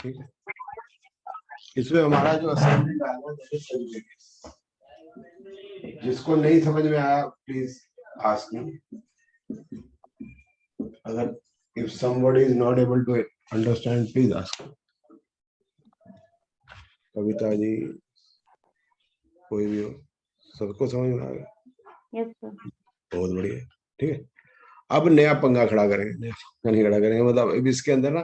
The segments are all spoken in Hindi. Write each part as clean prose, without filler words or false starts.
ठीक है, इसमें हमारा जो असाइनमेंट आएगा जिसको नहीं समझ में आया प्लीज आस्क मी. अगर if somebody is not able to understand please ask. Kavita ji, कोई भी हो, सबको समझ में आ गया? Yes sir. बहुत बढ़िया. ठीक है, अब नया पंगा खड़ा करेंगे, नया पंगा नहीं खड़ा करेंगे, मतलब अब इसके अंदर ना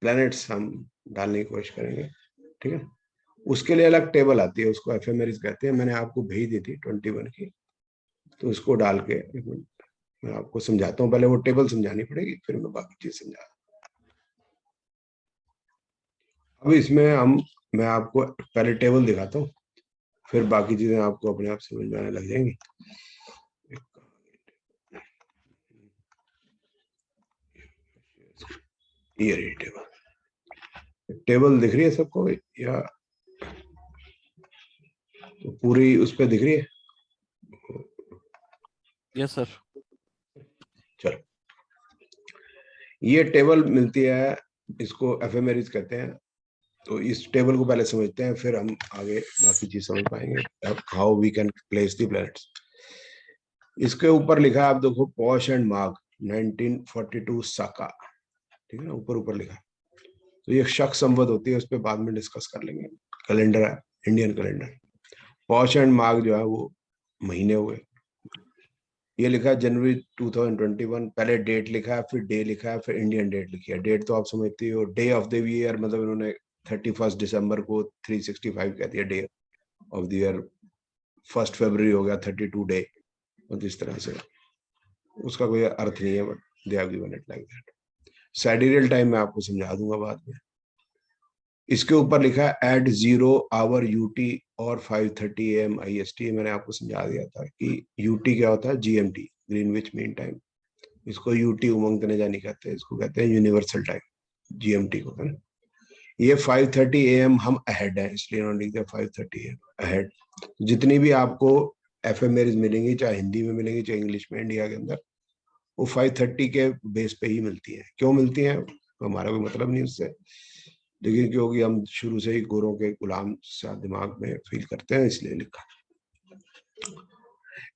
प्लैनेट्स हम डालने की कोशिश करेंगे. ठीक है, उसके लिए अलग टेबल आती है, उसको एफएमआरएस कहते हैं. मैंने आपको भेज दी थी 21 की, तो उसको डाल के मैं आपको समझाता हूँ. पहले वो टेबल समझानी पड़ेगी, फिर मैं बाकी चीज समझा. अब इसमें मैं आपको पहले टेबल दिखाता हूँ, फिर बाकी चीजें आपको अपने आप समझ में आने लग जाएंगी. ये रही टेबल दिख रही है सबको या तो पूरी उस पर दिख रही है? Yes sir. चलो, ये टेबल मिलती है, इसको एफएमआरएस कहते हैं. तो इस टेबल को पहले समझते हैं, फिर हम आगे बाकी चीज समझ पाएंगे, how we can place the planets. इसके ऊपर लिखा है, आप देखो, पौष एंड माघ 1942 साका. ठीक है ना, ऊपर ऊपर लिखा है. तो ये शक संवत होती है, उस पर बाद में डिस्कस कर लेंगे. कैलेंडर है, इंडियन कैलेंडर. पौष एंड माघ जो है वो महीने हुए. ये लिखा है जनवरी 2021. पहले डेट लिखा है, फिर डे लिखा है, फिर इंडियन डेट लिखी है. डेट तो आप समझती हो, डे ऑफ द ईयर, मतलब इन्होंने 31 दिसंबर को 365 कह दिया डे ऑफ द ईयर. 1 फरवरी हो गया 32 डे. और इस तरह से उसका कोई अर्थ नहीं है, but they have given it like that. Sidereal time मैं आपको समझा दूंगा बाद में. इसके ऊपर लिखा है एट 0 आवर यूटी और 5:30 AM IST. मैंने आपको समझा दिया था कि यूटी क्या होता है, GMT, ग्रीनविच मीन टाइम. इसको यूटी उमंग तनेजा नहीं कहते, इसको कहते हैं यूनिवर्सल टाइम, GMT को, है ना. ये 5:30 AM हम अहेड है, इसलिए उन्होंने लिख दिया 5:30 AM अहेड. जितनी भी आपको एफएमआरएस मिलेंगी, चाहे हिंदी में मिलेंगी चाहे इंग्लिश में, इंडिया के अंदर, वो 5:30 के बेस पे ही मिलती है. क्यों मिलती है, हमारा कोई मतलब नहीं उससे, लेकिन क्योंकि हम शुरू से ही गोरों के गुलाम सा दिमाग में फील करते हैं, इसलिए लिखा.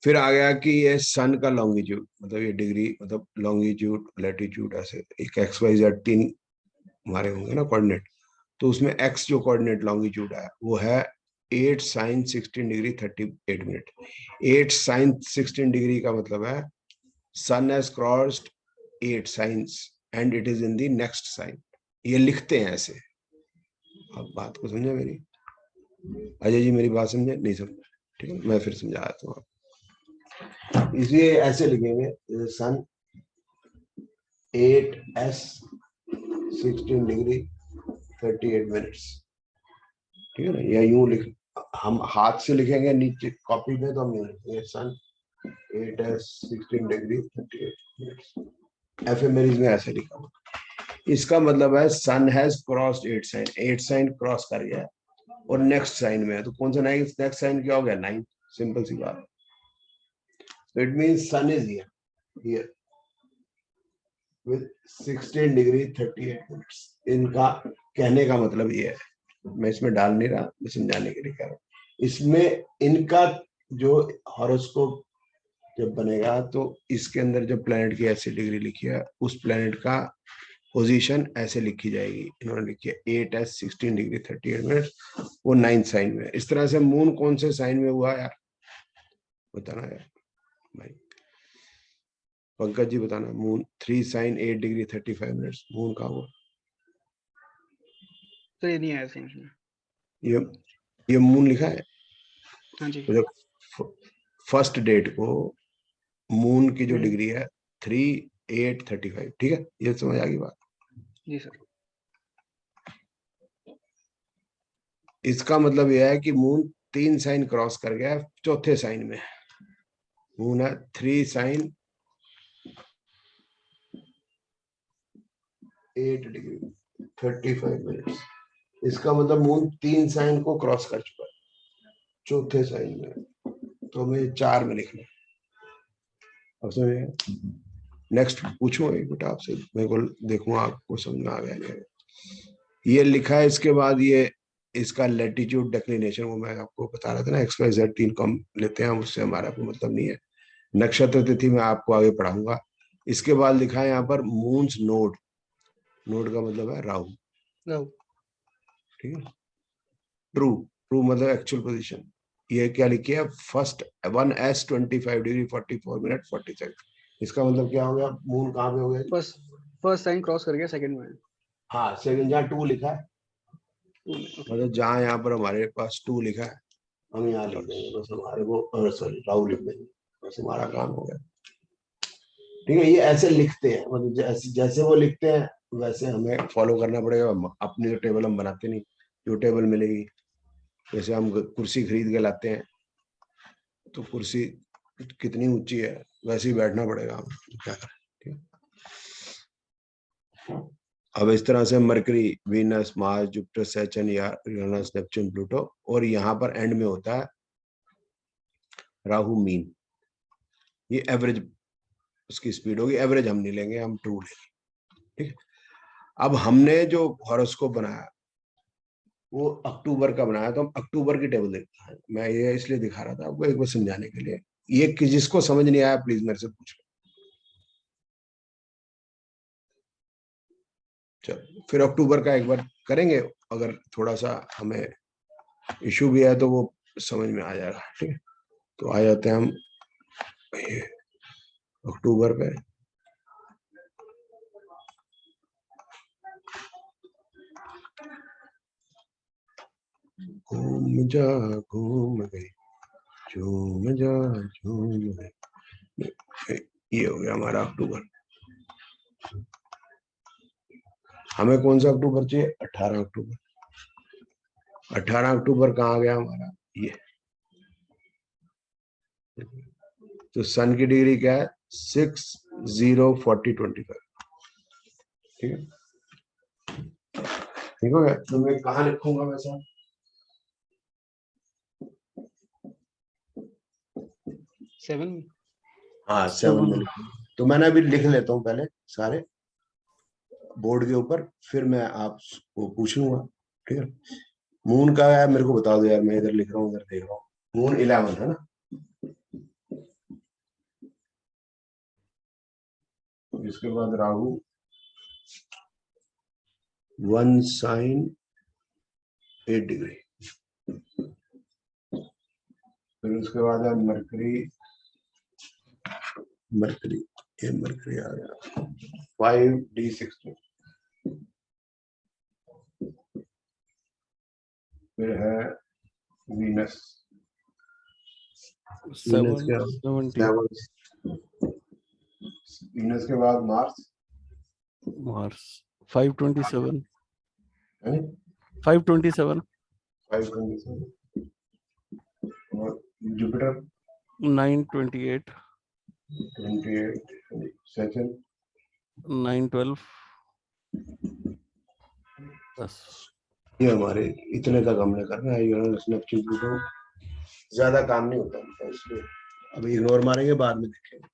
फिर आ गया कि ये सन का लॉन्गिट्यूड, मतलब ये डिग्री, मतलब लॉन्गिट्यूड लैटिट्यूड, ऐसे एक XYZ 3 हमारे होंगे ना कोऑर्डिनेट. तो उसमें x जो कोऑर्डिनेट लॉन्गिट्यूड है वो है 8 sin 16 degree 38 minute. 8 sin 16 degree का मतलब है sun has crossed 8 signs and it is in the next sign. ये लिखते हैं ऐसे. आप बात को समझे मेरी? अजय जी मेरी बात समझे? नहीं समझे? ठीक है, मैं फिर समझा देता हूँ. इसलिए ऐसे लिखेंगे सन 8s 16 डिग्री 38 मिनट्स. ठीक है ना, या यूं लिख, हम हाथ से लिखेंगे नीचे कॉपी में, तो हम यूं लिखेंगे सन 8s 16 डिग्री 38 मिनट्स. एफएमआरएस में ऐसे लिखा हुआ. इसका मतलब है sun has crossed 8 sign. 8 sign cross कर गया और नेक्स्ट साइन में है. तो कौन सा नेक्स्ट साइन क्या हो गया? 9. सिंपल सी बात. So it means sun is here with 16 degree 38 minutes. इनका कहने का मतलब ये है, मैं इसमें डाल नहीं रहा, मैं समझाने के लिए कह रहा हूँ. इसमें इनका जो हॉरोस्कोप जब बनेगा, तो इसके अंदर जो प्लेनेट की ऐसी डिग्री लिखी है, उस प्लेनेट का पोजीशन ऐसे लिखी जाएगी. इन्होंने लिखी है 8s 16 डिग्री 38 मिनट्स, वो 9 साइन में. इस तरह से मून कौन से साइन में हुआ यार, बताना यार भाई. पंकज जी बताना. Moon 3 sign 8 degree 35 minutes. Moon कहाँ हुआ? तो ये नहीं आया समझ में. ये मून लिखा है. हाँ जी. तो फर्स्ट डेट को मून की जो डिग्री है 3 8 35. ठीक है, ये समझ आ गई बात? जी सर. इसका मतलब यह है कि मून 3 साइन क्रॉस कर गया चौथे साइन में. मून है 3 साइन 8 डिग्री 35 मिनट्स. इसका मतलब मून 3 साइन को क्रॉस कर चुका है चौथे साइन में. तो हमें 4 में लिखना. अब समझे? नेक्स्ट पूछूं एक बेटा आपसे, मेरे को देखूं आपको समझ में आ गया नहीं. ये लिखा है। इसके बाद ये इसका लैटिट्यूड डिक्लिनेशन, वो मैं आपको बता रहा था ना, XYZ 3 को हम लेते हैं, उससे हमारा कोई मतलब नहीं है। नक्षत्र तिथि मैं आपको आगे पढ़ाऊंगा। इसके बाद लिखा है यहाँ पर मून्स नोड। नोड का मतलब है राहु। ठीक है। ट्रू, ट्रू मतलब एक्चुअल पोजीशन। ये क्या लिखी है, first 1S 25 degree 44 minute 40 second. इसका मतलब क्या हो गया, मून कहाँ पे हो गया? फर्स्ट साइन क्रॉस कर गया सेकंड में। हाँ, सेकंड जहाँ 2 लिखा है, ओके। मतलब जहाँ यहाँ पर हमारे पास 2 लिखा है, हम यहाँ लिख देंगे बस, हमारे को सॉरी राहु लिख देंगे, बस हमारा काम हो गया। ठीक है, ये ऐसे लिखते हैं, मतलब जैसे जैसे वो लिखते हैं वैसे हमें फॉलो करना पड़ेगा। अपनी जो टेबल हम बनाते नहीं, जो टेबल मिलेगी, जैसे हम कुर्सी खरीद के लाते हैं तो कुर्सी कितनी ऊंची है वैसे ही बैठना पड़ेगा हमें, क्या करें। ठीक है। अब इस तरह से mercury, Venus, Mars, Jupiter, Saturn या यूरेनस, नेपच्यून, प्लूटो, और यहाँ पर एंड में होता है राहु मीन। ये एवरेज उसकी स्पीड होगी, एवरेज हम नहीं लेंगे, हम ट्रू लेंगे। ठीक है। अब हमने जो हॉरोस्कोप बनाया वो अक्टूबर का बनाया, तो हम अक्टूबर की टेबल देखते हैं। मैं ये इसलिए दिखा रहा था आपको एक बार समझाने के लिए। ये जिसको समझ नहीं आया प्लीज मेरे से पूछ लो। चलो फिर अक्टूबर का एक बार करेंगे, अगर थोड़ा सा हमें इशू भी है तो वो समझ में आ जाएगा। ठीक है, तो आ जाते हैं हम ये अक्टूबर पे। घूम जा घूम गई, झूम जा झूम गई। ये हो गया हमारा अक्टूबर। हमें कौन सा अक्टूबर चाहिए, 18 अक्टूबर। 18 अक्टूबर कहाँ गया हमारा, ये। तो सन की डिग्री क्या है, 6-0-40-25। ठीक है, ठीक हो गया। तो मैं कहाँ लिखूंगा वैसा, सेवन। हाँ 7 में लिखूंगा। तो मैंने अभी लिख लेता हूँ पहले सारे बोर्ड के ऊपर, फिर मैं आपको पूछूंगा। ठीक है। मून का है मेरे को बता दो यार, मैं इधर लिख रहा हूँ, इधर देख रहा हूँ। मून 11 है ना। इसके बाद राहु 1 साइन 8 डिग्री। फिर उसके बाद है मरकरी, मरकरी ये मरकरी आ गया 5D16। फिर है वीनस, वीनस के वीनस के बाद मार्स, मार्स 527 है 527 527। और जुपिटर 928 28, सैटर्न 912 बस। ये हमारे इतने तक हमने करना है। यूरेनस, नेपच्यून, प्लूटो, ज्यादा काम नहीं होता उनका, इसलिए अभी इग्नोर मारेंगे, बाद में देखेंगे।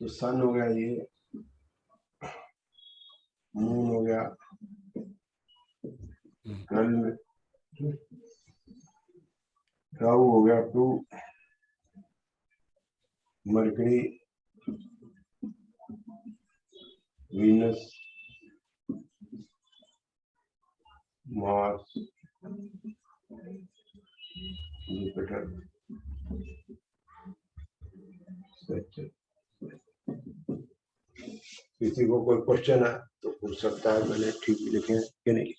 तो सन हो गया ये, मून हो गया, राहु हो गया 2, mercury, Venus, Mars, Jupiter, Saturn. किसी को कोई क्वेश्चन है तो पूछ सकता है, मैंने ठीक लिखे हैं कि नहीं।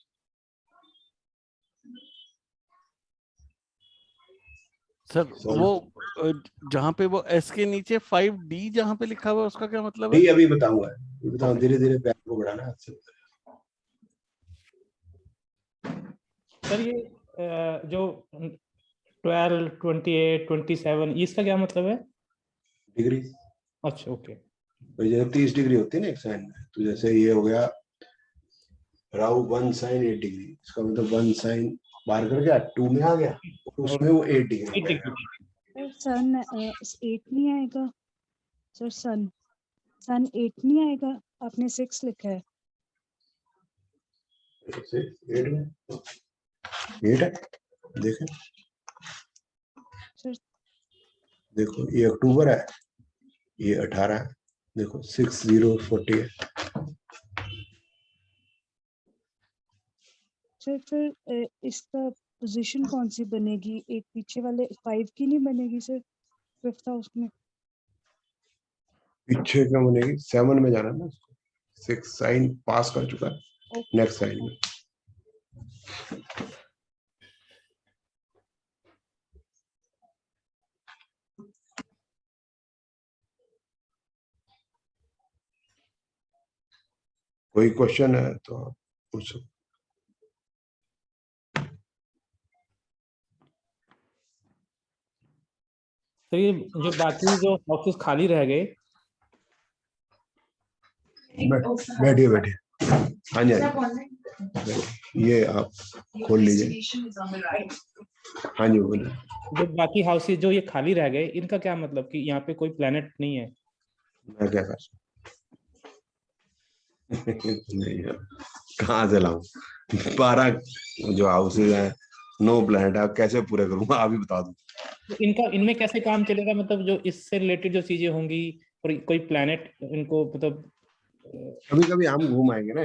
सर वो जहाँ पे वो एस के नीचे 5D जहाँ पे लिखा हुआ है उसका क्या मतलब है? नहीं अभी बताऊंगा, बताऊं, धीरे धीरे पैर को बढ़ाना है। सर ये जो 12, 28, 27 इसका क्या मतलब है? डिग्री। अच्छा ओके। जैसे 30 डिग्री होती है ना एक साइन में, तो जैसे ये हो गया राहु 1 साइन 8 डिग्री, इसका मतलब 1 साइन बाहर कर गया 2 में आ गया, और उसमें वो 8 डिग्री है। सर सन 8 नहीं आएगा सर, सन 8 नहीं आएगा, आपने 6 लिखा है। 8 में 8 है, देखें सर देखो ये अक्टूबर है, ये 18 है, देखो 6040 है। सर फिर इसका पोजीशन कौन सी बनेगी? एक पीछे वाले 5 की नहीं बनेगी सर 5th हाउस में? पीछे क्या बनेगी? 7 में जाना ना उसको, 6 साइन पास कर चुका है, नेक्स्ट साइन में। कोई क्वेश्चन है तो आप पूछ सकते। तो ये जो बाकी जो हाउसेस खाली रह गए, बैठिए बैठिए, हाँ जी हाँ जी, ये आप खोल लीजिए। हाँ जी बोलिए। जो बाकी हाउसेस जो ये खाली रह गए, इनका क्या मतलब कि यहाँ पे कोई प्लेनेट नहीं है? मैं क्या कर नहीं है, कहाँ से लाऊं? 12 जो हाउसेज हैं, 9 प्लैनेट है, कैसे पूरे करूंगा आप ही बता दो। तो इनका इनमें कैसे काम चलेगा? मतलब जो इससे रिलेटेड जो चीजें होंगी, और कोई प्लेनेट इनको मतलब कभी कभी हम घूम आएंगे ना,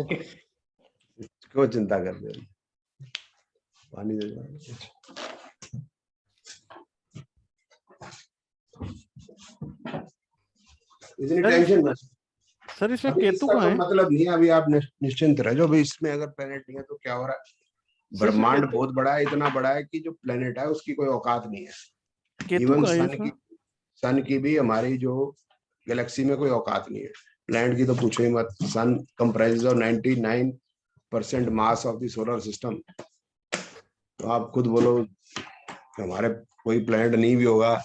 ओके। क्यों चिंता कर रहे हो? पानी दे दो। इतनी टेंशन मत। सर इसमें अभी केतु इसका कहाँ कोई है? मतलब नहीं है, अभी आप निश्चिंत रहे जो भी। इसमें अगर प्लेनेट नहीं है तो क्या हो रहा है? ब्रह्मांड बहुत बड़ा है, इतना बड़ा है कि जो प्लेनेट है उसकी कोई औकात नहीं है। केतु इवन कहाँ है सन की भी हमारी जो गैलेक्सी में कोई औकात नहीं है। प्लेनेट की तो पूछो ही मत। Sun comprises of 99% mass of the solar system. तो आप खुद बोलो हमारे कोई प्लेनेट नहीं भी होगा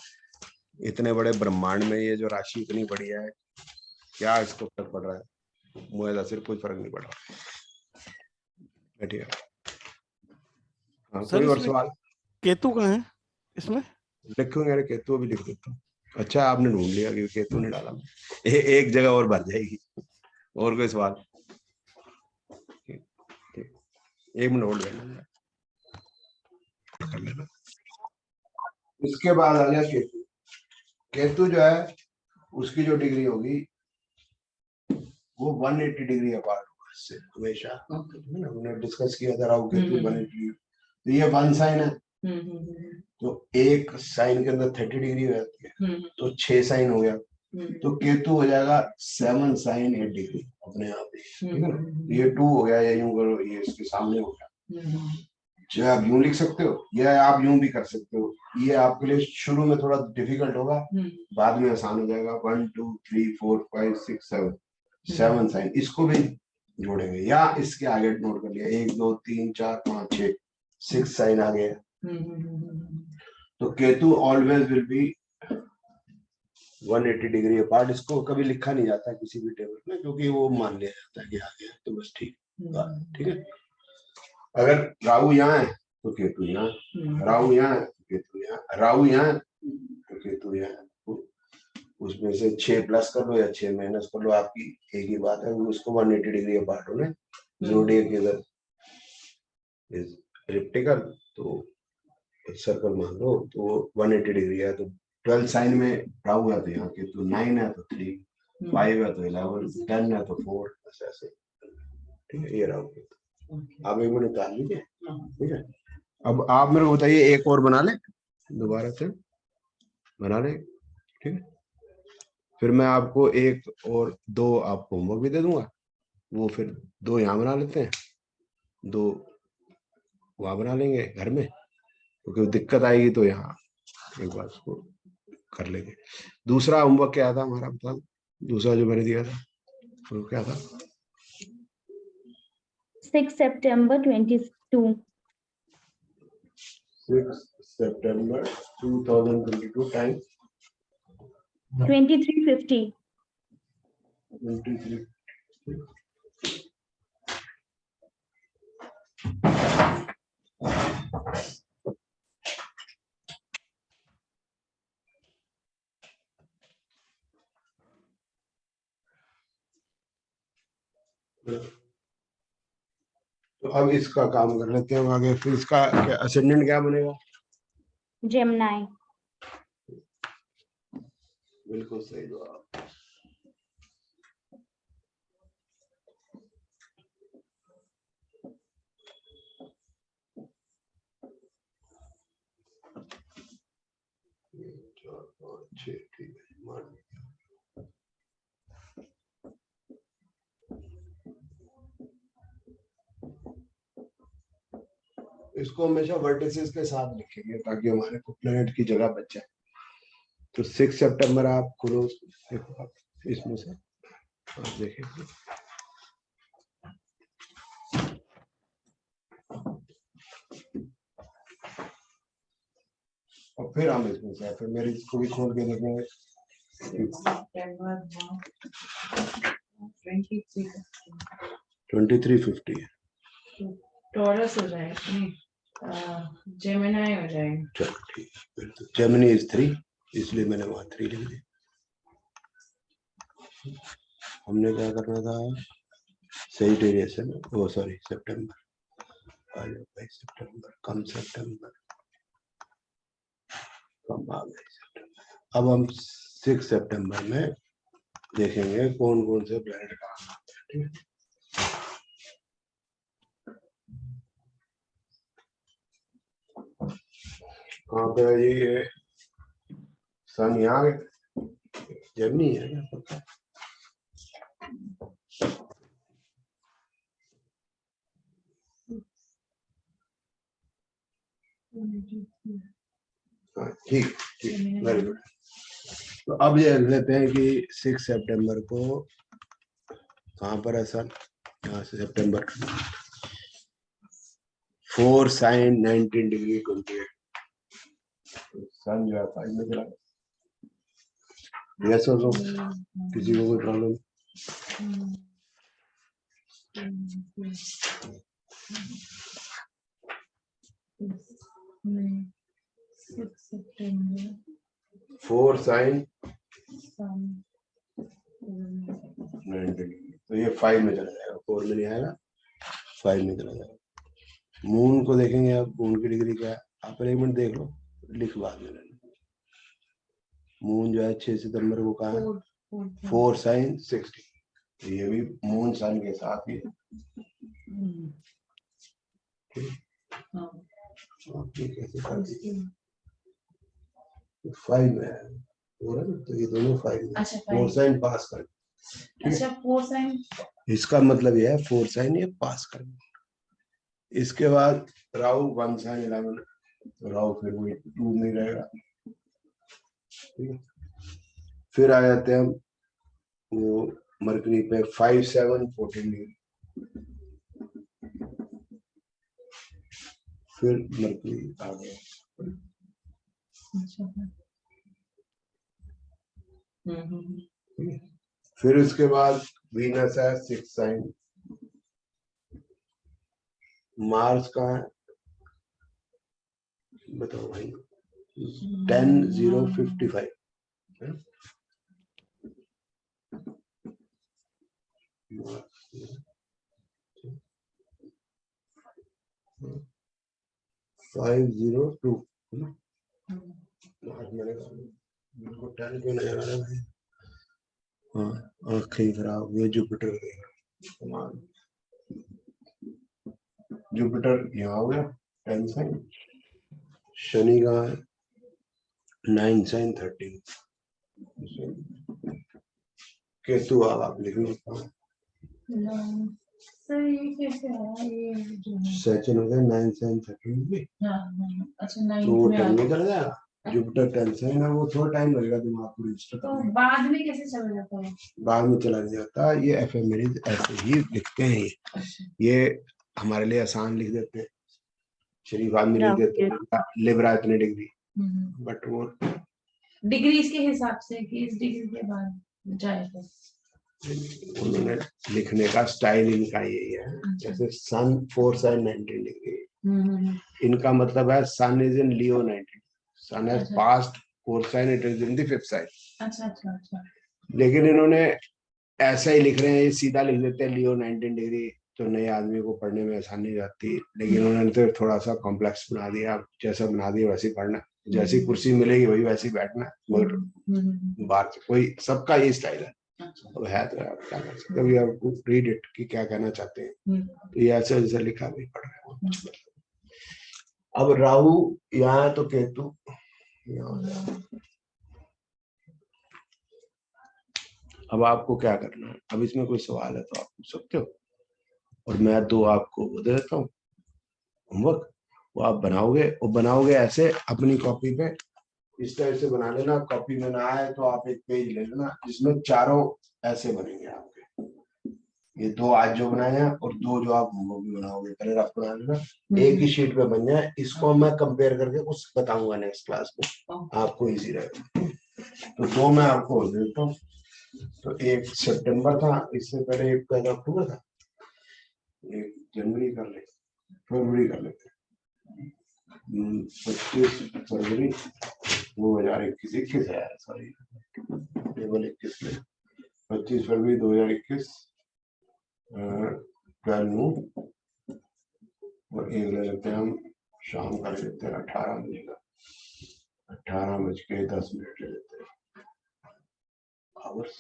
इतने बड़े ब्रह्मांड में, ये जो राशि इतनी बड़ी है, क्या इसको फर्क पड़ रहा है? मुझे सिर्फ कोई फर्क नहीं पड़ रहा। बैठिए। हाँ सर कोई और इसमें सवाल? केतु कहाँ है इसमें? लिखूंगा, अरे केतु भी लिख देता हूँ। अच्छा आपने ढूंढ लिया कि केतु नहीं डाला। एक जगह और भर जाएगी। और कोई सवाल? ठीक, ठीक। 1 मिनट होल्ड कर लेना। इसके बाद आ गया केतु। केतु जो है उसकी जो डिग्री होगी वो 180 डिग्री अपार्ट होगा इससे हमेशा। हमने डिस्कस किया था राहु केतु 180। तो ये 1 साइन है, तो एक साइन के अंदर 30 डिग्री हो जाती है, तो 6 साइन हो गया। तो केतु हो जाएगा 7 साइन 8 डिग्री अपने आप ही, ठीक है ना? ये 2 हो गया, या यूं करो ये इसके सामने हो गया। चाहे आप यूं लिख सकते हो या आप यूं भी कर सकते हो। ये आपके लिए शुरू में थोड़ा डिफिकल्ट होगा, बाद में आसान हो जाएगा। 1 2 3 4 5 6 7 7 साइन, इसको भी जोड़ेंगे या इसके आगे नोट कर लिया। 1 2 3 4 5 6 6 साइन आ गया। तो Ketu always will be 180 degree apart. इसको कभी लिखा नहीं जाता किसी भी टेबल में, क्योंकि वो मान लिया जाता है कि आ गया तो बस ठीक ठीक है। अगर राहु यहाँ है तो केतु यहाँ, राहु यहाँ है तो केतु यहाँ, राहु यहाँ है तो केतु यहाँ है। उसमें से 6 प्लस कर लो या 6 माइनस कर लो, आपकी एक ही बात है। उसको 180 डिग्री अपार्ट होने। ज़ोडिएक इधर इज एलिप्टिकल, तो सर्कल मान लो तो 180 डिग्री है। तो 12 साइन में राहु है तो यहाँ केतु, 9 है तो 3, 5 है तो 11, 10 है तो 4, बस ऐसे। ठीक है, ये राहु केतु। आप एक मिनट निकाल लीजिए, ठीक है। अब आप मेरे को बताइए, एक और बना ले, दोबारा से बना ले, ठीक है। फिर मैं आपको 1 और 2 आपको होमवर्क भी दे दूंगा। वो फिर 2 यहाँ बना लेते हैं, 2 वहां बना लेंगे घर में, क्योंकि दिक्कत आएगी तो यहाँ एक बार उसको कर लेंगे। दूसरा होमवर्क क्या था हमारा, मतलब दूसरा जो मैंने दिया था वो क्या था? 6 September 22. 6 September 2022 time 23:50. 23। तो अब इसका काम कर लेते हैं आगे। फिर इसका असेंडेंट क्या बनेगा? जेमिनी। बिल्कुल सही जवाब। ठीक है, मान लिया। इसको हमेशा वर्टिसेस के साथ लिखेंगे ताकि हमारे को प्लेनेट की जगह बच जाए। तो 6 सितंबर आप खोलो, देखो आप इसमें से आप देखेंगे। और फिर हम इसमें से फिर मेरी इसको भी खोल के देखेंगे। 2350 है। टॉरस हो जाएगा, नहीं जेमिनी हो जाएगा। चलो ठीक है, तो जेमिनी इज 3, इसलिए मैंने वहां 3 लिख दिया। हमने क्या करना था? सेजिटेरियस है ना, वो सॉरी सितंबर। आ जाओ भाई सितंबर, कम सितंबर, कम आ गए सितंबर। अब हम 6 सितंबर में देखेंगे कौन कौन से प्लैनेट कहाँ आते हैं। ठीक है, कहाँ पे है ये? सन यहाँ है, जेमिनी है ना पक्का। हाँ ठीक ठीक, वेरी गुड। तो अब ये लिख लेते हैं कि 6 सितंबर को कहाँ पर है सन? यहाँ से सितंबर 4 साइन 19 डिग्री 28। सन जो है 5 में चला गया। यस और नो? किसी को कोई प्रॉब्लम? नहीं, 6 सितंबर 4 साइन सन 19 डिग्री, तो ये 5 में चला जाएगा, 4 में नहीं आएगा, 5 में चला जाएगा। मून को देखेंगे आप, मून की डिग्री क्या है? आप 1 मिनट देख लो, लिख बाद में लेना। मून जो है 6 सितंबर को कहा है? 4 साइन 60, तो ये भी मून सन के साथ ही है। कैसे कर दी? 5 में है, तो ये दोनों 5 में। अच्छा, 4 साइन पास कर। अच्छा 4 साइन, इसका मतलब ये है 4 साइन ये पास कर। इसके बाद राहु 1 साइन 11, राहु फिर वही 2 में रहेगा। ठीक है, फिर आ जाते हैं हम वो मरकरी पे 5 7 14 डिग्री। फिर मरकरी आ गया। फिर उसके बाद वीनस है 6 साइन। मार्स का है, बताओ भाई, 10 0 55 है? 502 है ना? बिल्कुल 10 क्यों नहीं आ रहा भाई? हाँ, आंखें खराब। ये जुपिटर यहाँ हो गया 10 साइन। शनि का 9 साइन 13। केतु आप लिख लो। सर ये कैसे है? ये जो है सेचन हो गया 9 साइन 13 में। अच्छा 9 तो वो में 10 में चला जाएगा। जुपिटर 10 साइन है, वो थोड़ा टाइम लगेगा दिमाग को रजिस्टर तो करने। बाद में कैसे चला जाता है? बाद में चला नहीं जाता, ये एफएमएरीज ऐसे ही लिखते हैं। ये हमारे लिए आसान लिख देते हैं, शरीफ आदमी लिख देते हैं लिब्रा इतने डिग्री, बट वो डिग्री इसके हिसाब से कि इस डिग्री के बाद जाएगा। उन्होंने लिखने का स्टाइल इनका यही है। जैसे सन 4 साइन 19 डिग्री, इनका मतलब है sun is in Leo 19, sun has past 4 sign, it is in the 5th sign. अच्छा अच्छा अच्छा। लेकिन इन्होंने ऐसा ही लिख रहे हैं, ये सीधा लिख देते हैं लियो 19 डिग्री, तो नए आदमी को पढ़ने में आसानी जाती, लेकिन उन्होंने तो थोड़ा सा कॉम्प्लेक्स बना दिया। आप जैसा बना दिया वैसे ही पढ़ना, जैसी कुर्सी मिलेगी वही वैसी बैठना, मगर बात कोई सबका ये स्टाइल है। अब है तो आप क्या कर सकते हो, we have to read it कि क्या कहना चाहते हैं। तो ये ऐसा जैसा लिखा भी पढ़ रहे हैं। अब राहु यहाँ है तो केतु यहाँ। अब आपको क्या करना है, अब इसमें कोई सवाल है तो आप पूछ सकते हो, और मैं तो आपको दे देता हूँ होमवर्क, वो आप बनाओगे, और बनाओगे ऐसे अपनी कॉपी पे इस टाइप से बना लेना। कॉपी में ना आए तो आप एक पेज ले लेना जिसमें चारों ऐसे बनेंगे आपके, ये दो आज जो बनाए हैं और दो जो आप होमवर्क में बनाओगे, पहले रफ बना लेना, एक ही शीट पे बन जाए। इसको मैं कंपेयर करके कुछ बताऊंगा नेक्स्ट क्लास में, आपको इजी रहेगा। तो दो मैं आपको देता हूँ। तो एक सितंबर था, इससे पहले एक पहला अक्टूबर था, एक जनवरी कर ले, फरवरी कर लेते, 25 फरवरी 2021, 21 है सॉरी, टेबल 21 में 25 फरवरी 2021 12 नून, और एक ले लेते हैं हम शाम का, ले लेते हैं 18 बजे का, 18:10 ले लेते हैं आवर्स,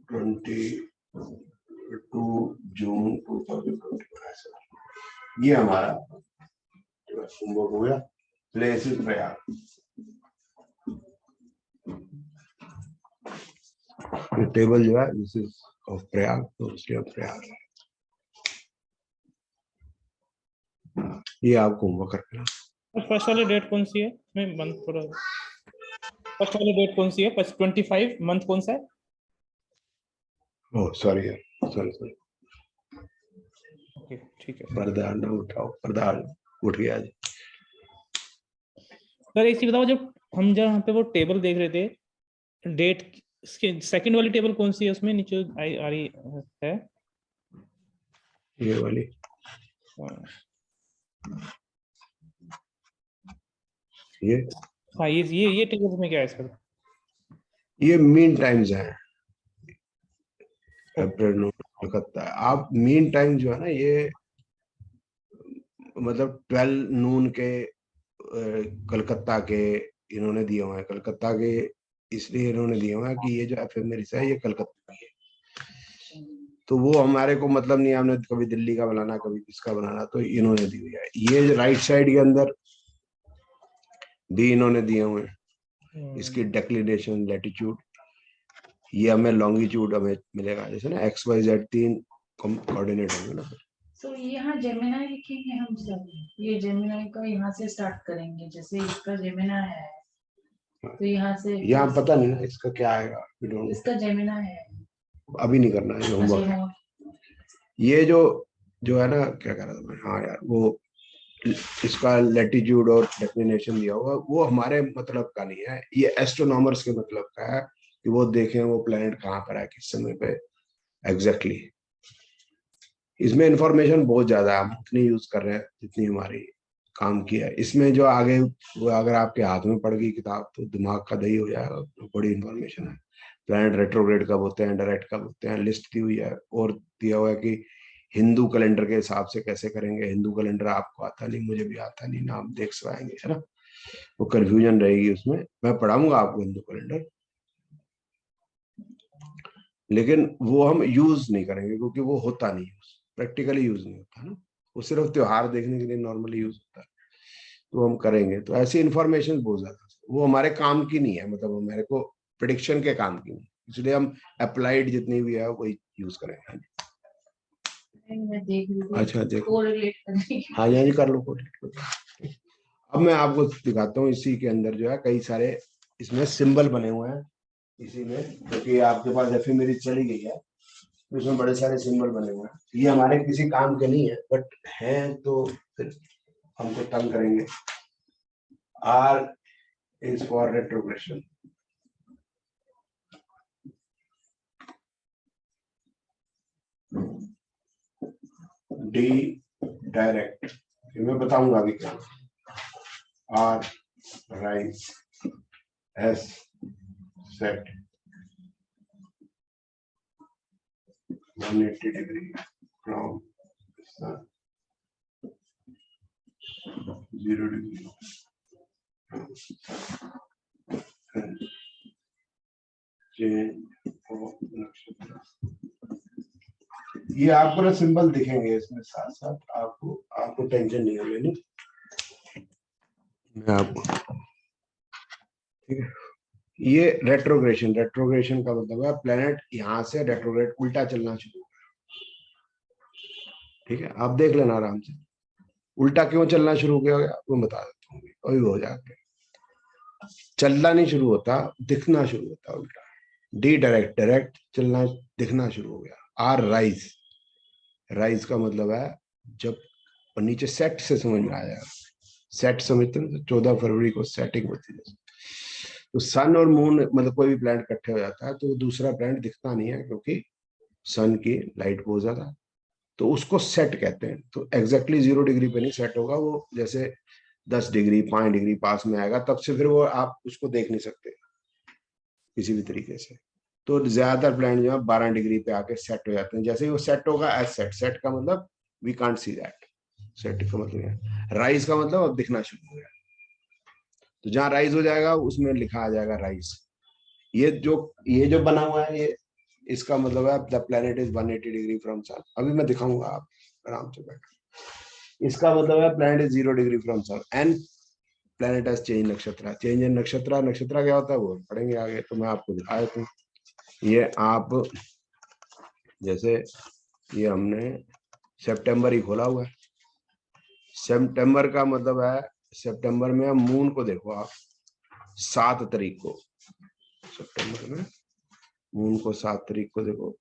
22 जून 2021। ये हमारा होमवर्क हो गया। प्लेस इज प्रयाग, ये टेबल जो है दिस इज ऑफ प्रयाग, तो इसलिए प्रयाग ये आपको होमवर्क करना। फर्स्ट वाली डेट कौन सी है? मैं मंथ थोड़ा, फर्स्ट वाली डेट कौन सी है? 25 मंथ कौन सा है? ओह सॉरी यार, सॉरी ओके ठीक है। पर्दा ना उठाओ, पर्दा उठ गया आज। सर एक चीज बताओ, जब हम जहाँ पे वो टेबल देख रहे थे, डेट सेकंड वाली टेबल कौन सी है? उसमें नीचे आ रही है ये वाली, ये हाँ, ये टेबल में क्या है सर? ये मीन टाइम्स है, अप्रैल नून कलकत्ता। आप मीन टाइम जो है ना, ये मतलब 12 नून के कलकत्ता के इन्होंने दिए हुए हैं, कलकत्ता के इसलिए इन्होंने दिए हुए हैं कि ये जो एफएमएरिस है ये कलकत्ता की है, तो वो हमारे को मतलब नहीं, हमने कभी दिल्ली का बनाना कभी किसका बनाना, तो इन्होंने दी हुई है। ये जो राइट साइड के अंदर भी इन्होंने दिए हुए हैं, इसकी डेक्लिनेशन लैटिट्यूड, ये हमें लॉन्गिट्यूड हमें मिलेगा, जैसे ना XYZ 3 कोऑर्डिनेट होंगे ना। तो यहाँ जेमिनाई लिखेंगे हम सब, ये जेमिनाई का यहाँ से स्टार्ट करेंगे, जैसे इसका जेमिनाई है तो यहाँ से, यहाँ पता नहीं ना इसका क्या आएगा, इसका जेमिनाई है, अभी नहीं करना है होमवर्क। ये जो है ना, क्या कह रहा था मैं, हाँ यार, वो इसका लैटिट्यूड और डेक्लिनेशन दिया हुआ, वो हमारे मतलब का नहीं है, ये एस्ट्रोनॉमर्स के मतलब का है कि वो देखें वो प्लेनेट कहाँ पर है किस समय पे एग्जैक्टली। इसमें इंफॉर्मेशन बहुत ज्यादा है, हम उतनी यूज कर रहे हैं जितनी हमारी काम की है। इसमें जो आगे वो अगर आपके हाथ में पड़ गई किताब तो दिमाग का दही हो जाएगा, बड़ी इंफॉर्मेशन है। प्लैनेट रेट्रोग्रेड कब होते हैं, डायरेक्ट कब होते हैं, लिस्ट दी हुई है, और दिया हुआ है कि हिंदू कैलेंडर के हिसाब से कैसे करेंगे। हिंदू कैलेंडर आपको आता नहीं, मुझे भी आता नहीं ना, आप देख पाएंगे है ना, वो कंफ्यूजन रहेगी उसमें। मैं पढ़ाऊंगा आपको हिंदू कैलेंडर, लेकिन वो हम यूज नहीं करेंगे क्योंकि वो होता नहीं, प्रैक्टिकली यूज नहीं होता ना, वो सिर्फ त्योहार देखने के लिए नॉर्मली यूज होता है, तो हम करेंगे। तो ऐसी इंफॉर्मेशन बहुत ज्यादा वो हमारे काम की नहीं है, मतलब हमारे को प्रिडिक्शन के काम की नहीं, इसलिए हम अप्लाइड जितनी भी है वही यूज करेंगे। अच्छा देखो, हाँ जी कर लो कोरिलेट। अब मैं आपको दिखाता हूँ, इसी के अंदर जो है कई सारे इसमें सिंबल बने हुए हैं इसी में, क्योंकि आपके पास एफएमएरिस चली गई है तो इसमें बड़े सारे सिंबल बने हुए हैं। ये हमारे किसी काम के नहीं है, बट हैं तो फिर हमको तंग करेंगे। R is for retrogression, D direct, मैं बताऊंगा अभी क्या। R rise, S set, 180 degree from sun, 0 degree from sun, and change of नक्षत्र। ये आपको ना सिंबल दिखेंगे इसमें साथ साथ, आपको टेंशन नहीं होगी। नहीं, मैं आपको, ठीक है। ये रेट्रोग्रेशन का मतलब है प्लेनेट यहाँ से रेट्रोग्रेड उल्टा चलना शुरू हो गया। ठीक है, आप देख लेना आराम से उल्टा क्यों चलना शुरू हो गया, आपको बता देता हूँ। अभी हो जाके चलना नहीं शुरू होता, दिखना शुरू होता उल्टा। डी डायरेक्ट चलना, दिखना शुरू हो गया। आर राइज का मतलब है जब, और नीचे सेट से समझ में आया, सेट समझते हैं, 14 फरवरी को सेटिंग होती है। तो सन और मून मतलब कोई भी प्लैनेट इकट्ठे हो जाता है तो दूसरा प्लैनेट दिखता नहीं है, क्योंकि सन की लाइट बहुत ज्यादा, तो उसको सेट कहते हैं। तो एग्जैक्टली 0 डिग्री पे नहीं सेट होगा वो, जैसे 10 डिग्री 5 डिग्री पास में आएगा, तब से फिर वो आप उसको देख नहीं सकते किसी भी तरीके से। तो ज्यादातर प्लैनेट जो है 12 डिग्री पे आके सेट हो जाते हैं। जैसे ही वो सेट होगा, एज सेट का मतलब we can't see that. Set का मतलब है राइज का मतलब अब दिखना शुरू हो गया। तो जहां राइज हो जाएगा उसमें लिखा आ जाएगा राइज। ये जो बना हुआ है, ये इसका मतलब है the planet is 180 degree from sun. अभी मैं दिखाऊंगा, आप आराम से बैठ। इसका मतलब है planet is 0 degree from sun and planet has change nakshatra. Change in nakshatra क्या होता है वो पढ़ेंगे आगे। तो मैं आपको दिखा देता हूँ। ये आप जैसे ये हमने सितंबर ही खोला हुआ है। सितंबर का मतलब है, सितंबर में मून को देखो आप 7 तारीख को, सितंबर में मून को 7 तारीख को देखो।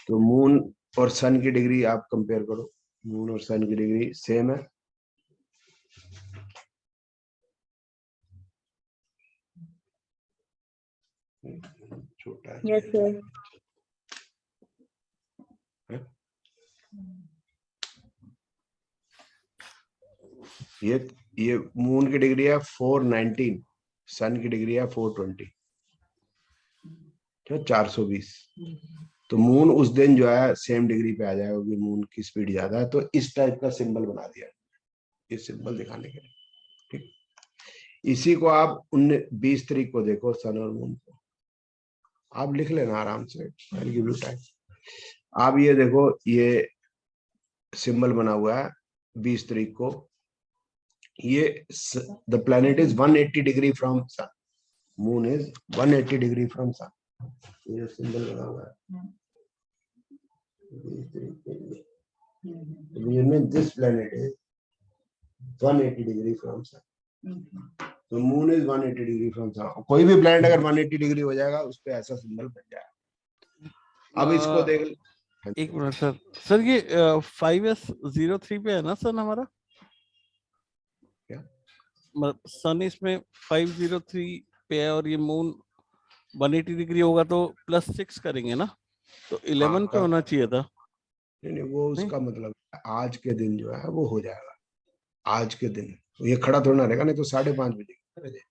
तो मून और सन की डिग्री आप कंपेयर करो, मून और सन की डिग्री सेम है। छोटा है। Yes sir. ये मून की डिग्री है 419, सन की डिग्री है 420, 420। तो मून उस दिन जो है सेम डिग्री पे आ जाएगा, क्योंकि मून की स्पीड ज्यादा है। तो इस टाइप का सिंबल बना दिया, ये सिंबल दिखाने के लिए। ठीक, इसी को आप 20 तारीख को देखो, सन और मून को आप लिख लेना आराम से, आई गिव यू टाइम। आप ये देखो, ये सिंबल बना हुआ है 20 तारीख को। ये the planet is 180 degree from sun, moon is 180 degree from sun. ये सिंबल बना हुआ है। This planet is 180 degree from sun, तो moon is 180 degree from sun. कोई भी प्लैनेट अगर 180 डिग्री हो जाएगा उस पे ऐसा सिंबल बन जाएगा। अब इसको देख, एक मिनट सर ये 5s03 पे है ना सन हमारा? क्या सन इसमें 503 पे है और ये मून 180 डिग्री होगा तो +6 करेंगे ना, तो 11 पे होना चाहिए था। नहीं, वो उसका मतलब आज के दिन जो है वो हो जाएगा। आज के दिन ये खड़ा थोड़ा ना रहेगा, नहीं तो 5:30 बजे।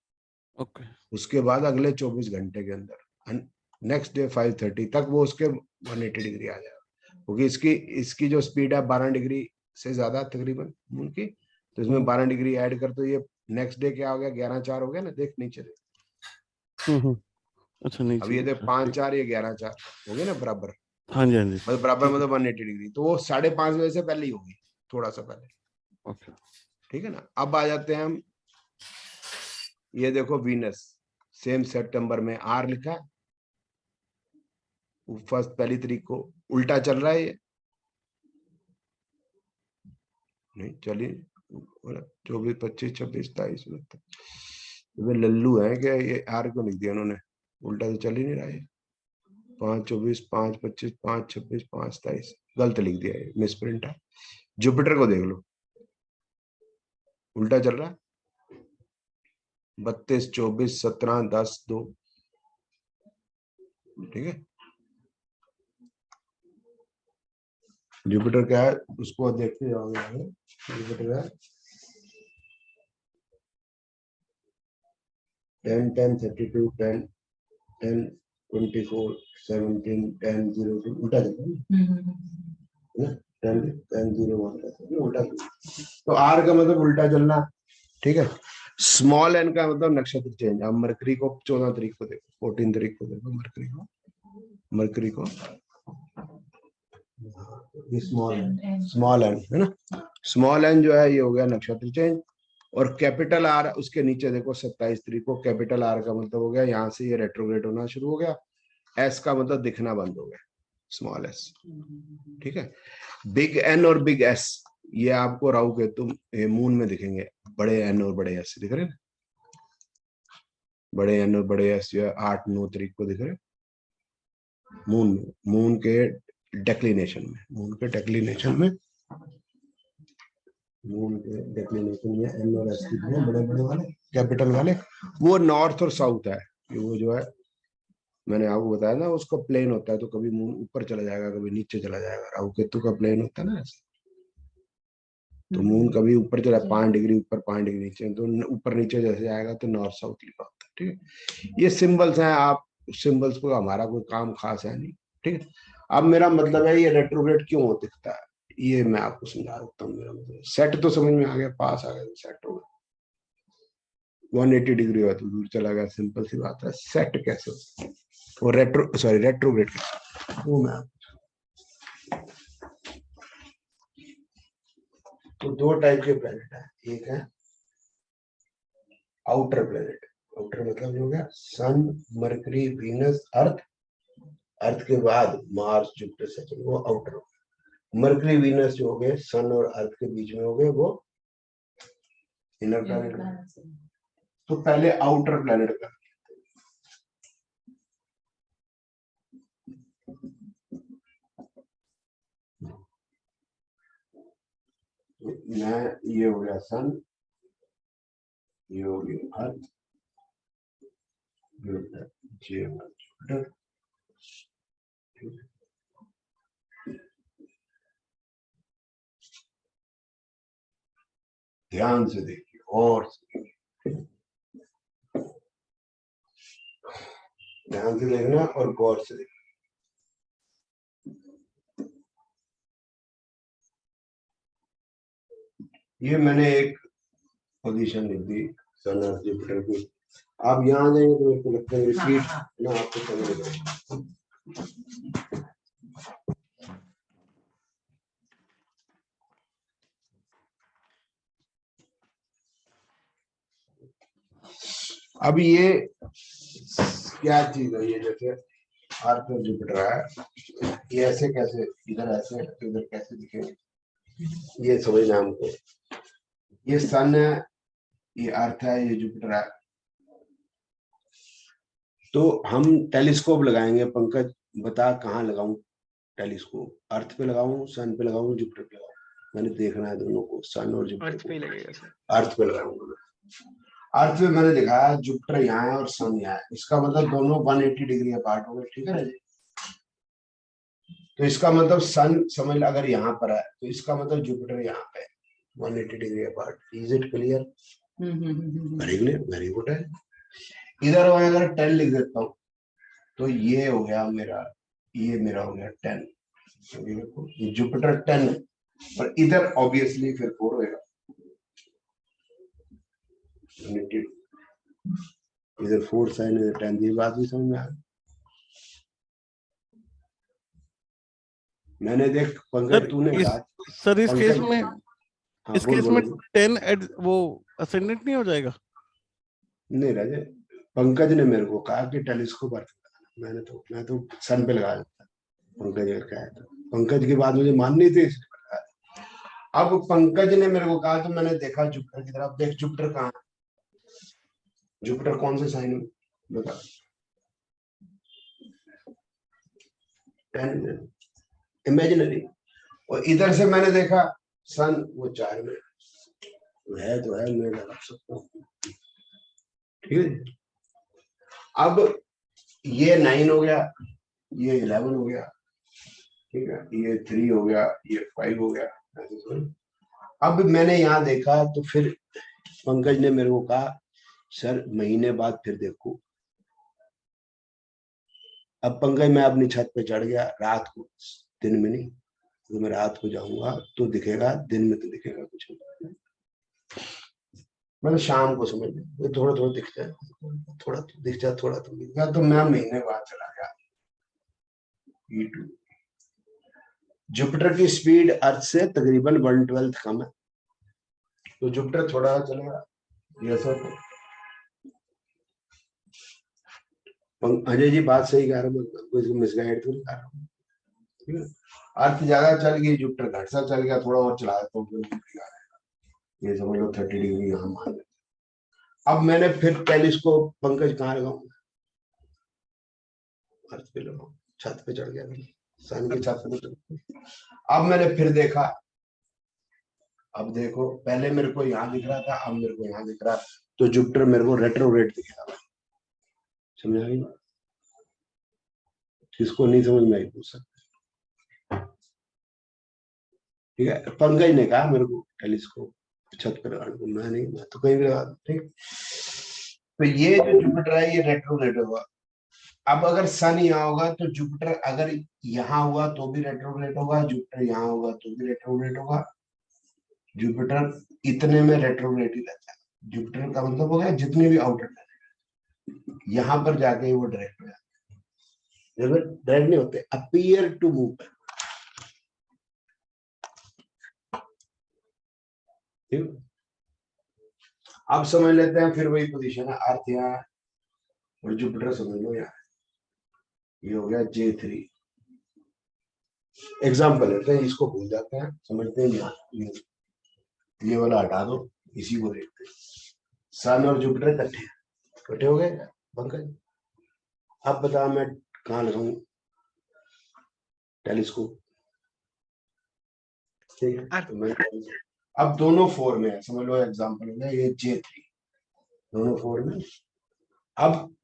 ओके। उसके बाद अगले 24 घंटे के अंदर नेक्स्ट डे 5:30 तक वो उसके 180 डिग्री आ जाएगा, क्योंकि इसकी जो स्पीड है 12 डिग्री से ज्यादा तकरीबन मून की। तो इसमें 12 डिग्री ऐड कर, तो ये नेक्स्ट डे क्या हो गया, 11/4 हो गया ना, देख नीचे देख। अच्छा नहीं, अब ये देख 5/4, ये 11/4 हो गया ना बराबर। हाँ जी मतलब बराबर मतलब 180 डिग्री। तो वो 5:30 बजे से पहले ही होगी, थोड़ा सा पहले। ओके, ठीक है ना। अब आ जाते हैं हम, ये देखो वीनस सेम सितंबर में आर लिखा है, फर्स्ट पहली तारीख को उल्टा चल रहा है। ये नहीं चलिए, 24 25 26 27 29 लल्लू है क्या, ये आर को लिख दिया उन्होंने, उल्टा तो चल ही नहीं रहा है। 5/24 5/25 5/26 5/27 गलत लिख दिया है, मिस प्रिंट है। जुपिटर को देख लो, उल्टा चल रहा है, 32 24 17 10 2। ठीक है, जुपिटर क्या है उसको देखते जाओगे आगे। जुपिटर है 10 10 32 10 10 24, 17, 10, 0, उल्टा चलता है ना, 10, 10, 0, 1 उल्टा। तो आर का मतलब उल्टा चलना, ठीक है। स्मॉल एन का मतलब नक्षत्र चेंज। अब मरकरी को 14 तारीख को देखो, 14 तारीख को देखो मरकरी को ये स्मॉल एन है ना। स्मॉल एन जो है ये हो गया नक्षत्र चेंज। और कैपिटल आर उसके नीचे देखो 27 तारीख को, कैपिटल आर का मतलब हो गया यहाँ से ये रेट्रोग्रेड होना शुरू हो गया। एस का मतलब दिखना बंद हो गया, स्मॉल एस, ठीक है। बिग एन और बिग एस ये आपको राहु केतु मून में दिखेंगे, बड़े एन और बड़े एस दिख रहे हैं, बड़े एन और बड़े एस जो है 8-9 तारीख को दिख रहे हैं मून के डेक्लिनेशन में, मून के डेक्लिनेशन में एन और एस बड़े बड़े वाले कैपिटल वाले, वो नॉर्थ और साउथ है। वो जो है मैंने आपको बताया ना, उसका प्लेन होता है, तो कभी मून ऊपर चला जाएगा, कभी नीचे चला जाएगा। राहु केतु का प्लेन होता है ना ऐसे, तो मून कभी ऊपर चला 5 डिग्री ऊपर 5 डिग्री नीचे, तो ऊपर नीचे जैसे जाएगा तो नॉर्थ साउथ लिखा होता है, ठीक है। ये सिंबल्स हैं, आप सिंबल्स को हमारा कोई काम खास है नहीं, ठीक है। अब मेरा मतलब है ये रेट्रोग्रेड क्यों दिखता है, ये मैं आपको समझा देता हूँ। मेरा मतलब सेट तो समझ में आ गया, पास आ गया, सेट हो गया, 180 डिग्री हुआ तो दूर चला गया, सिंपल सी बात है। सेट कैसे और रेट्रोग्रेड वो मैं तो 2 टाइप के प्लेनेट है। एक है आउटर प्लेनेट, आउटर मतलब हो गया सन, मरकरी, वीनस, अर्थ, अर्थ के बाद मार्स, जुपिटर, सैटर्न, वो आउटर हो गया। मरकरी, वीनस जो हो गए सन और अर्थ के बीच में हो गए, वो इनर प्लेनेट। तो पहले आउटर प्लेनेट का मैं, ये हो गया सन, ये हो गया अर्थ, ये हो गया जुपिटर। ध्यान से देखिए और ध्यान से देखना और गौर से देखना। ये मैंने एक पोजीशन लिख दी सन और जुपिटर की। आप यहाँ जाएंगे तो मेरे को लगता है रिपीट ना आपको समझ में। अब ये क्या चीज है, ये जैसे अर्थ और जुपिटर है, ये ऐसे कैसे, इधर ऐसे इधर कैसे दिखेंगे, ये समझना हमको। ये सन है, ये अर्थ है, ये जुपिटर है। तो हम टेलीस्कोप लगाएंगे। पंकज बता कहाँ लगाऊं टेलीस्कोप, अर्थ पे लगाऊं, सन पे लगाऊं, जुपिटर पे लगाऊं? मैंने देखना है दोनों को, सन और जुपिटर। अर्थ पे लगेगा सर, अर्थ पे लगाऊंगा। अर्थ पे मैंने दिखाया जुपिटर यहाँ है और सन यहाँ है, इसका मतलब दोनों 180 डिग्री अपार्ट हो गए, ठीक है ना जी। तो इसका मतलब सन समझ लो अगर यहाँ पर है तो इसका मतलब जुपिटर यहाँ पे 180 degree apart. Is it clear? Very clear, very good है। इधर मैं अगर 10 लिख देता हूँ तो ये हो गया मेरा, ये मेरा हो गया 10, ये जुपिटर 10 है, और इधर ऑब्वियसली फिर 4 होगा, इधर 4 साइन, इधर 10। ये बात भी समझ में आ गई। मैंने देख पंकज तूने कहा सर इस केस में, हाँ, इस केस में 10 वो असेंडेंट नहीं हो जाएगा? नहीं राजे, पंकज ने मेरे को कहा कि टेलीस्कोप पर मैं तो सन पे लगा देता। पंकज ने कहा था, पंकज की बात मुझे माननी थी। अब पंकज ने मेरे को कहा तो मैंने देखा जुपिटर की तरफ, देख जुपिटर कहाँ है, जुपिटर कौन से साइन में बता। 10 इमेजिनरी। और इधर से मैंने देखा सन, वो 4 में है, तो है, मैं लगा सकता हूँ, ठीक है। अब ये 9 हो गया, ये 11 हो गया, ठीक है, ये 3 हो गया, ये 5 हो गया। अब मैंने यहाँ देखा तो फिर पंकज ने मेरे को कहा सर महीने बाद फिर देखो, अब पंकज मैं अपनी छत पे चढ़ गया रात को, दिन में नहीं, तो मैं रात को जाऊंगा तो दिखेगा, दिन में तो दिखेगा कुछ नहीं। मतलब शाम को समझ लो थोड़ा थोड़ा दिख जाए, थोड़ा तो दिख जाए, थोड़ा तो दिख जाए। तो मैं महीने बाद चला गया E2। जुपिटर की स्पीड अर्थ से तकरीबन 1/12 कम है, तो जुपिटर थोड़ा चलेगा। अजय जी बात सही कह रहे हैं, कोई मिसगाइड तो नहीं कर रहा हूँ। ठीक है, अर्थ ज्यादा चल गई, जुपिटर घट सा चल गया, थोड़ा और चला तो ये समझ लो 30 डिग्री यहाँ मान लेते। अब मैंने फिर टेलीस्कोप पंकज कहाँ लगाऊंगा? अर्थ पे लगाऊं, छत पे चढ़ गया, सन की छत पे चढ़ गया। अब मैंने फिर देखा, अब देखो पहले मेरे को यहाँ दिख रहा था, अब मेरे को यहाँ दिख रहा, तो जुपिटर मेरे को रेट्रोग्रेड दिख रहा। समझ आई? किसको नहीं समझ में आई पूछ सकते। ठीक है, पंकज ने कहा मेरे को टेलीस्कोप छत पर लगाने को, मैं नहीं, मैं तो कहीं भी लगा। ठीक, तो ये जो जुपिटर है ये रेट्रोग्रेड होगा। अब अगर सन यहाँ होगा तो जुपिटर अगर यहाँ हुआ तो भी रेट्रोग्रेड होगा, जुपिटर यहाँ होगा तो भी रेट्रोग्रेड होगा। जुपिटर इतने में रेट्रोग्रेड ही रहता है। जुपिटर का मतलब हो गया जितने भी आउटर प्लैनेट, यहाँ पर जाके वो डायरेक्ट हो जाते हैं। डायरेक्ट नहीं होते, अपीयर टू मूव। ठीक, अब समझ लेते हैं फिर वही पोजीशन है, अर्थ यहाँ और जुपिटर समझ लो यहाँ, ये हो गया J3। एग्जाम्पल लेते हैं, इसको भूल जाते हैं, समझते हैं यहाँ, ये वाला हटा दो, इसी को देखते हैं। सन और जुपिटर इकट्ठे हो गए पंकज। अब बता मैं कहाँ लगाऊं टेलीस्कोप? ठीक है, तो मैं अब दोनों 4 में है, समझ लो एग्जाम्पल हो गया ये J3, दोनों 4 में। अब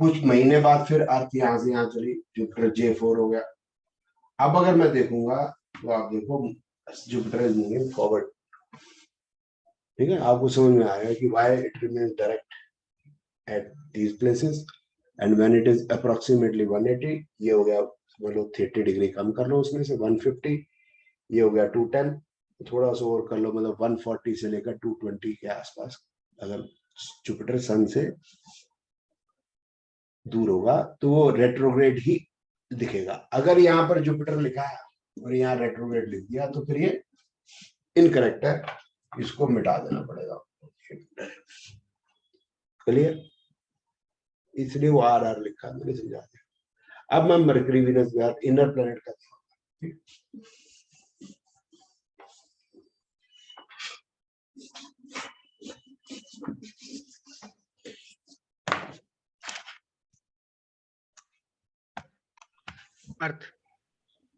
कुछ महीने बाद फिर अर्थ यहाँ से यहाँ चली, जुपिटर J4 हो गया। अब अगर मैं देखूंगा तो आप देखो जुपिटर इज मूविंग फॉरवर्ड। ठीक है, आपको समझ में आएगा कि why it remains direct at these places and when it is approximately 180, ये हो गया समझ लो 30 डिग्री कम कर लो उसमें से 150, ये हो गया 210, थोड़ा सा और कर लो, मतलब 140 से लेकर 220 के आसपास अगर जुपिटर सन से दूर होगा तो वो रेट्रोग्रेड ही दिखेगा। अगर यहाँ पर जुपिटर लिखा है और यहाँ रेट्रोग्रेड लिख दिया तो फिर ये इनकरेक्ट है, इसको मिटा देना पड़ेगा। क्लियर? इसलिए वो RR लिखा, मैंने समझा दिया। अब मैं मरकरी वीनस इनर प्लैनेट का अर्थ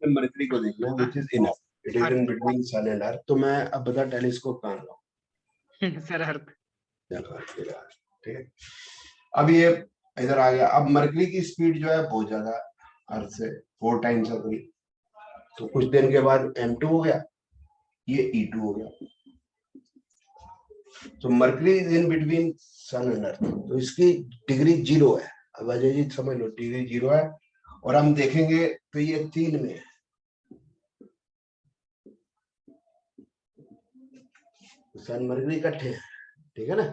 मरकरी को देखना, which is inner, it is in between sun and Earth. तो मैं अब बता टेलीस्कोप कहाँ लगाऊं? Sir Earth. ठीक है, अब ये इधर आ गया। अब मरकरी की स्पीड जो है बहुत ज्यादा अर्थ से 4 टाइम्स हो गई, तो कुछ दिन के बाद M2 हो गया, ये E2 हो गया। तो Mercury is in between sun and Earth, तो इसकी डिग्री 0 है। अब अजय जी समझ लो डिग्री 0 है, और हम देखेंगे तो ये 3 में है। सन मरकरी इकट्ठे हैं, ठीक है ना।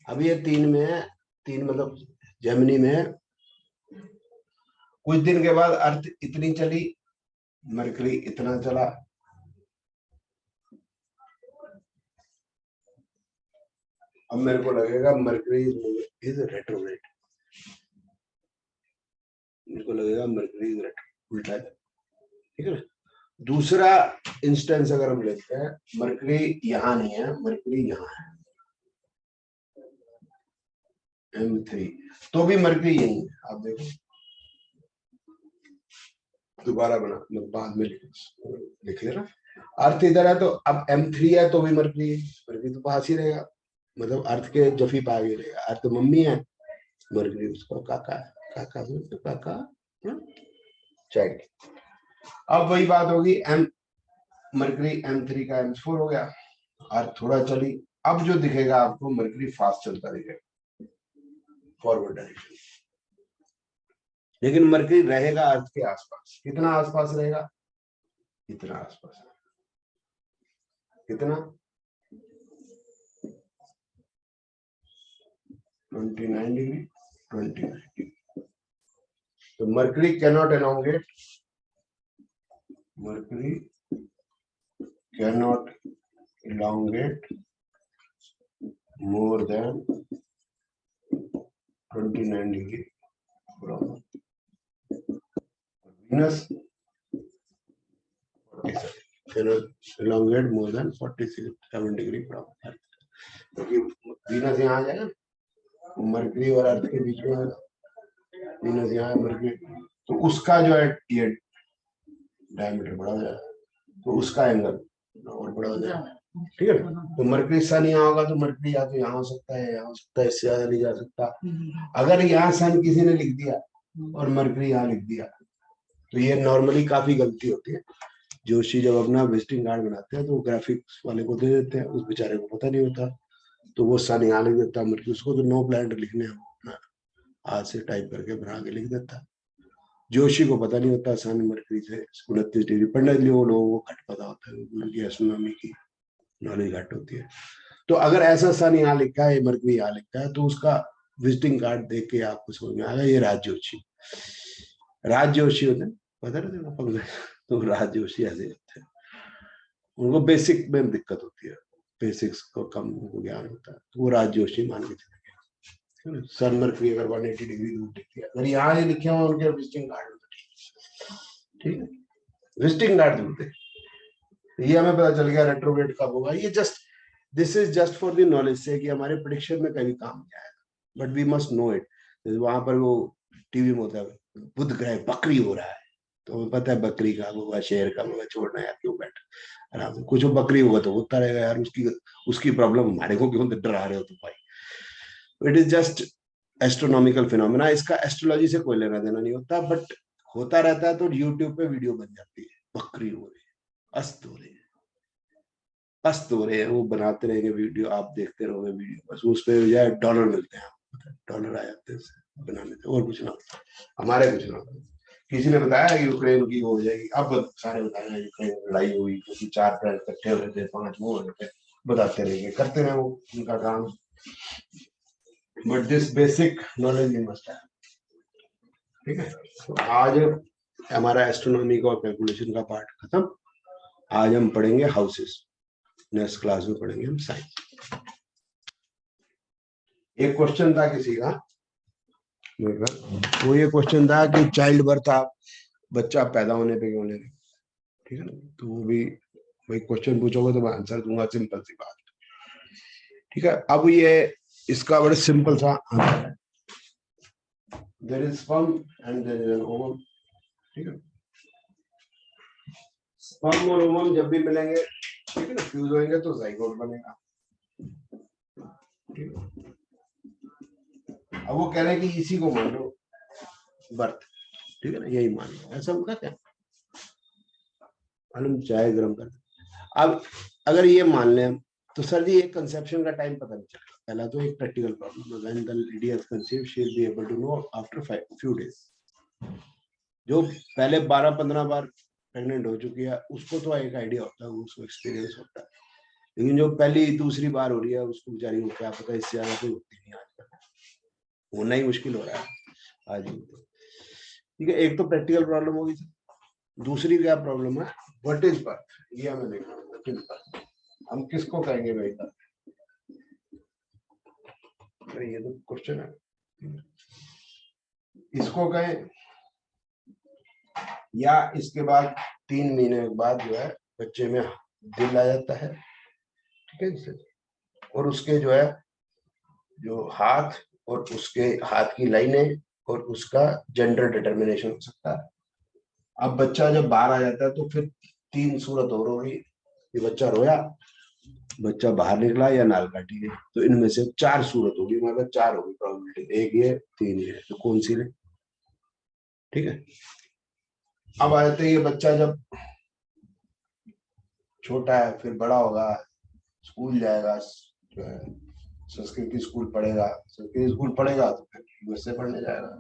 अब ये 3 में है, 3 मतलब जेमिनी में है। कुछ दिन के बाद अर्थ इतनी चली, मरकरी इतना चला, अब मेरे को लगेगा मरकरी इज रेट्रोग्रेड, मेरे को लगेगा मरकरी इज रेट्रोग्रेड, उल्टा है। ठीक है ना। दूसरा इंस्टेंस अगर हम लेते हैं, मरकरी यहाँ नहीं है, मरकरी यहाँ है M3, तो भी मरकरी यही है। आप देखो दोबारा बना, मतलब बाद में लिख लेना। अर्थ इधर है तो अब M3 है तो भी मरकरी है, मरकरी तो पास ही रहेगा, मतलब अर्थ के जफी पा ही रहेगा। अर्थ मम्मी है, मरकरी उसका काका है, काका तो काका चाइल्ड। अब वही बात होगी, मरकरी M3 का M4 हो गया, अर्थ थोड़ा चली, अब जो दिखेगा आपको मरकरी फास्ट चलता दिखेगा फॉरवर्ड डायरेक्शन। लेकिन मरकरी रहेगा अर्थ के आसपास। कितना आसपास रहेगा? इतना आसपास। कितना? 29 डिग्री, 29 डिग्री। तो mercury cannot elongate, mercury cannot elongate more than 29 degree from Venus. 47 cannot elongate more than 47 degree from Earth. क्योंकि वीनस यहाँ आ जाएगा, मरकरी और अर्थ के बीच में वीनस यहाँ है, मरकरी, तो उसका जो है ये डायमीटर बड़ा हो जाएगा, तो उसका एंगल और बड़ा हो जाएगा। ठीक है, तो मरकरी सन यहाँ होगा तो मरकरी या तो यहाँ हो सकता है, यहाँ हो सकता है, इससे ज्यादा नहीं जा सकता। अगर यहाँ सन किसी ने लिख दिया और मरकरी यहाँ लिख दिया तो ये नॉर्मली काफी गलती होती है। जोशी जब अपना विजिटिंग कार्ड बनाते हैं तो ग्राफिक्स वाले को दे देते हैं, उस बेचारे को पता नहीं होता, तो वो सन यहाँ लिख देता है मरकरी, उसको तो नो प्लैनेट लिखने हैं, हाथ से टाइप करके बना के लिख देता है। जोशी को पता नहीं होता सन मरकरी से 29 डिग्री, पढ़ने के लिए वो लोगों को घट पता होता है, उनकी एस्ट्रोनॉमी की नॉलेज घट होती है। तो अगर ऐसा सन यहाँ लिखा है, मरकरी यहाँ लिखा है, तो उसका विजिटिंग कार्ड देख के आपको समझ में आएगा ये राज जोशी होते हैं, पता नहीं तो राज जोशी ऐसे होते हैं, उनको बेसिक में दिक्कत होती है, बेसिक्स को कम ज्ञान होता है, तो वो राज जोशी मान के चले। सन मरकरी अगर 180 डिग्री दूर दिखती है, अगर यहाँ लिखे हुए उनके विजिटिंग कार्ड, ठीक है, विजिटिंग कार्ड दूर थे, ये हमें पता चल गया रेट्रोग्रेड कब होगा। ये this is just for the knowledge से कि हमारे प्रेडिक्शन में कभी काम नहीं आएगा, but we must know it. वहां पर वो टीवी में होता है बुध ग्रह बकरी हो रहा है, तो हमें पता है बकरी का होगा, शेर का होगा, छोड़ना यार क्यों बैठ आराम से, कुछ बकरी होगा तो होता रहेगा यार, उसकी प्रॉब्लम हमारे को क्यों डरा रहे हो तुम भाई। It is just astronomical phenomena, इसका एस्ट्रोलॉजी से कोई लेना देना नहीं होता, बट होता रहता है तो यूट्यूब पे वीडियो बन जाती है, बकरी हो रही है, अस्त हो रहे हैं, वो बनाते रहेंगे वीडियो, आप देखते रहोगे वीडियो, बस उस पे डॉलर मिलते हैं, डॉलर आ जाते हैं बनाने से, और कुछ ना हमारे कुछ ना। किसी ने बताया कि यूक्रेन की हो जाएगी, अब सारे बताए यूक्रेन लड़ाई हुई क्योंकि 4 प्लेनेट इकट्ठे हो रहे थे, 5 वो हो रहे थे, बताते रहेंगे, करते रहे वो उनका काम, but this basic knowledge you must have. ठीक है, तो आज हमारा एस्ट्रोनॉमी का और कैलकुलेशन का पार्ट खत्म। आज हम पढ़ेंगे हाउसेस, नेक्स्ट क्लास में पढ़ेंगे हम साइंस। एक क्वेश्चन था किसी का, वो ये क्वेश्चन था कि चाइल्ड बर्थ आप बच्चा पैदा होने पे क्यों ले रहे, ठीक है ना, तो वो भी भाई क्वेश्चन पूछोगे तो मैं आंसर दूंगा, सिंपल सी बात, ठीक है। अब ये इसका बड़ा सिंपल सा आंसर है, there is sperm and there is an ovum, ठीक है। स्पर्म और ओवम जब भी मिलेंगे, ठीक है ना, फ्यूज होंगे तो जाइगोट बनेगा, ठीक है। अब वो कह रहे हैं कि इसी को मान लो बर्थ, ठीक है ना, यही मान लो, ऐसा उनका क्या, हम चाय गर्म कर। अब अगर ये मान लें तो सर जी एक कंसेप्शन का टाइम पता नहीं चलेगा। पहला तो एक practical problem, when the lady has conceived she will be able to know after few days. जो पहले 12-15 बार प्रेग्नेंट हो चुकी है उसको तो एक आइडिया होता है, उसको एक्सपीरियंस होता है, लेकिन जो पहली दूसरी बार हो रही है उसको बेचारी को क्या पता, इससे ज्यादा कोई होती नहीं आजकल, होना ही मुश्किल हो रहा है आज भी, ठीक है। एक तो प्रैक्टिकल प्रॉब्लम होगी, दूसरी क्या प्रॉब्लम है, व्हाट इज बर्थ, ये हमें देखना होगा। हम किसको कहेंगे भाई का, ये तो क्वेश्चन है, इसको कहें या इसके बाद 3 महीने के बाद जो है बच्चे में दिल आ जाता है, ठीक है, और उसके जो है जो हाथ और उसके हाथ की लाइनें और उसका जेंडर डिटर्मिनेशन हो सकता है। अब बच्चा जब बाहर आ जाता है तो फिर 3 सूरत और होगी, ये बच्चा रोया, बच्चा बाहर निकला या नाल काटी गई, तो इनमें से 4 सूरत होगी, मतलब 4 होगी प्रोबेबिलिटी, 1 ये 3 ये, तो कौन सी ले, ठीक है। अब आ जाते हैं ये बच्चा जब छोटा है, फिर बड़ा होगा, स्कूल जाएगा, संस्कृत स्कूल पढ़ेगा, संस्कृत स्कूल पढ़ेगा तो फिर यूएसए पढ़ने जाएगा,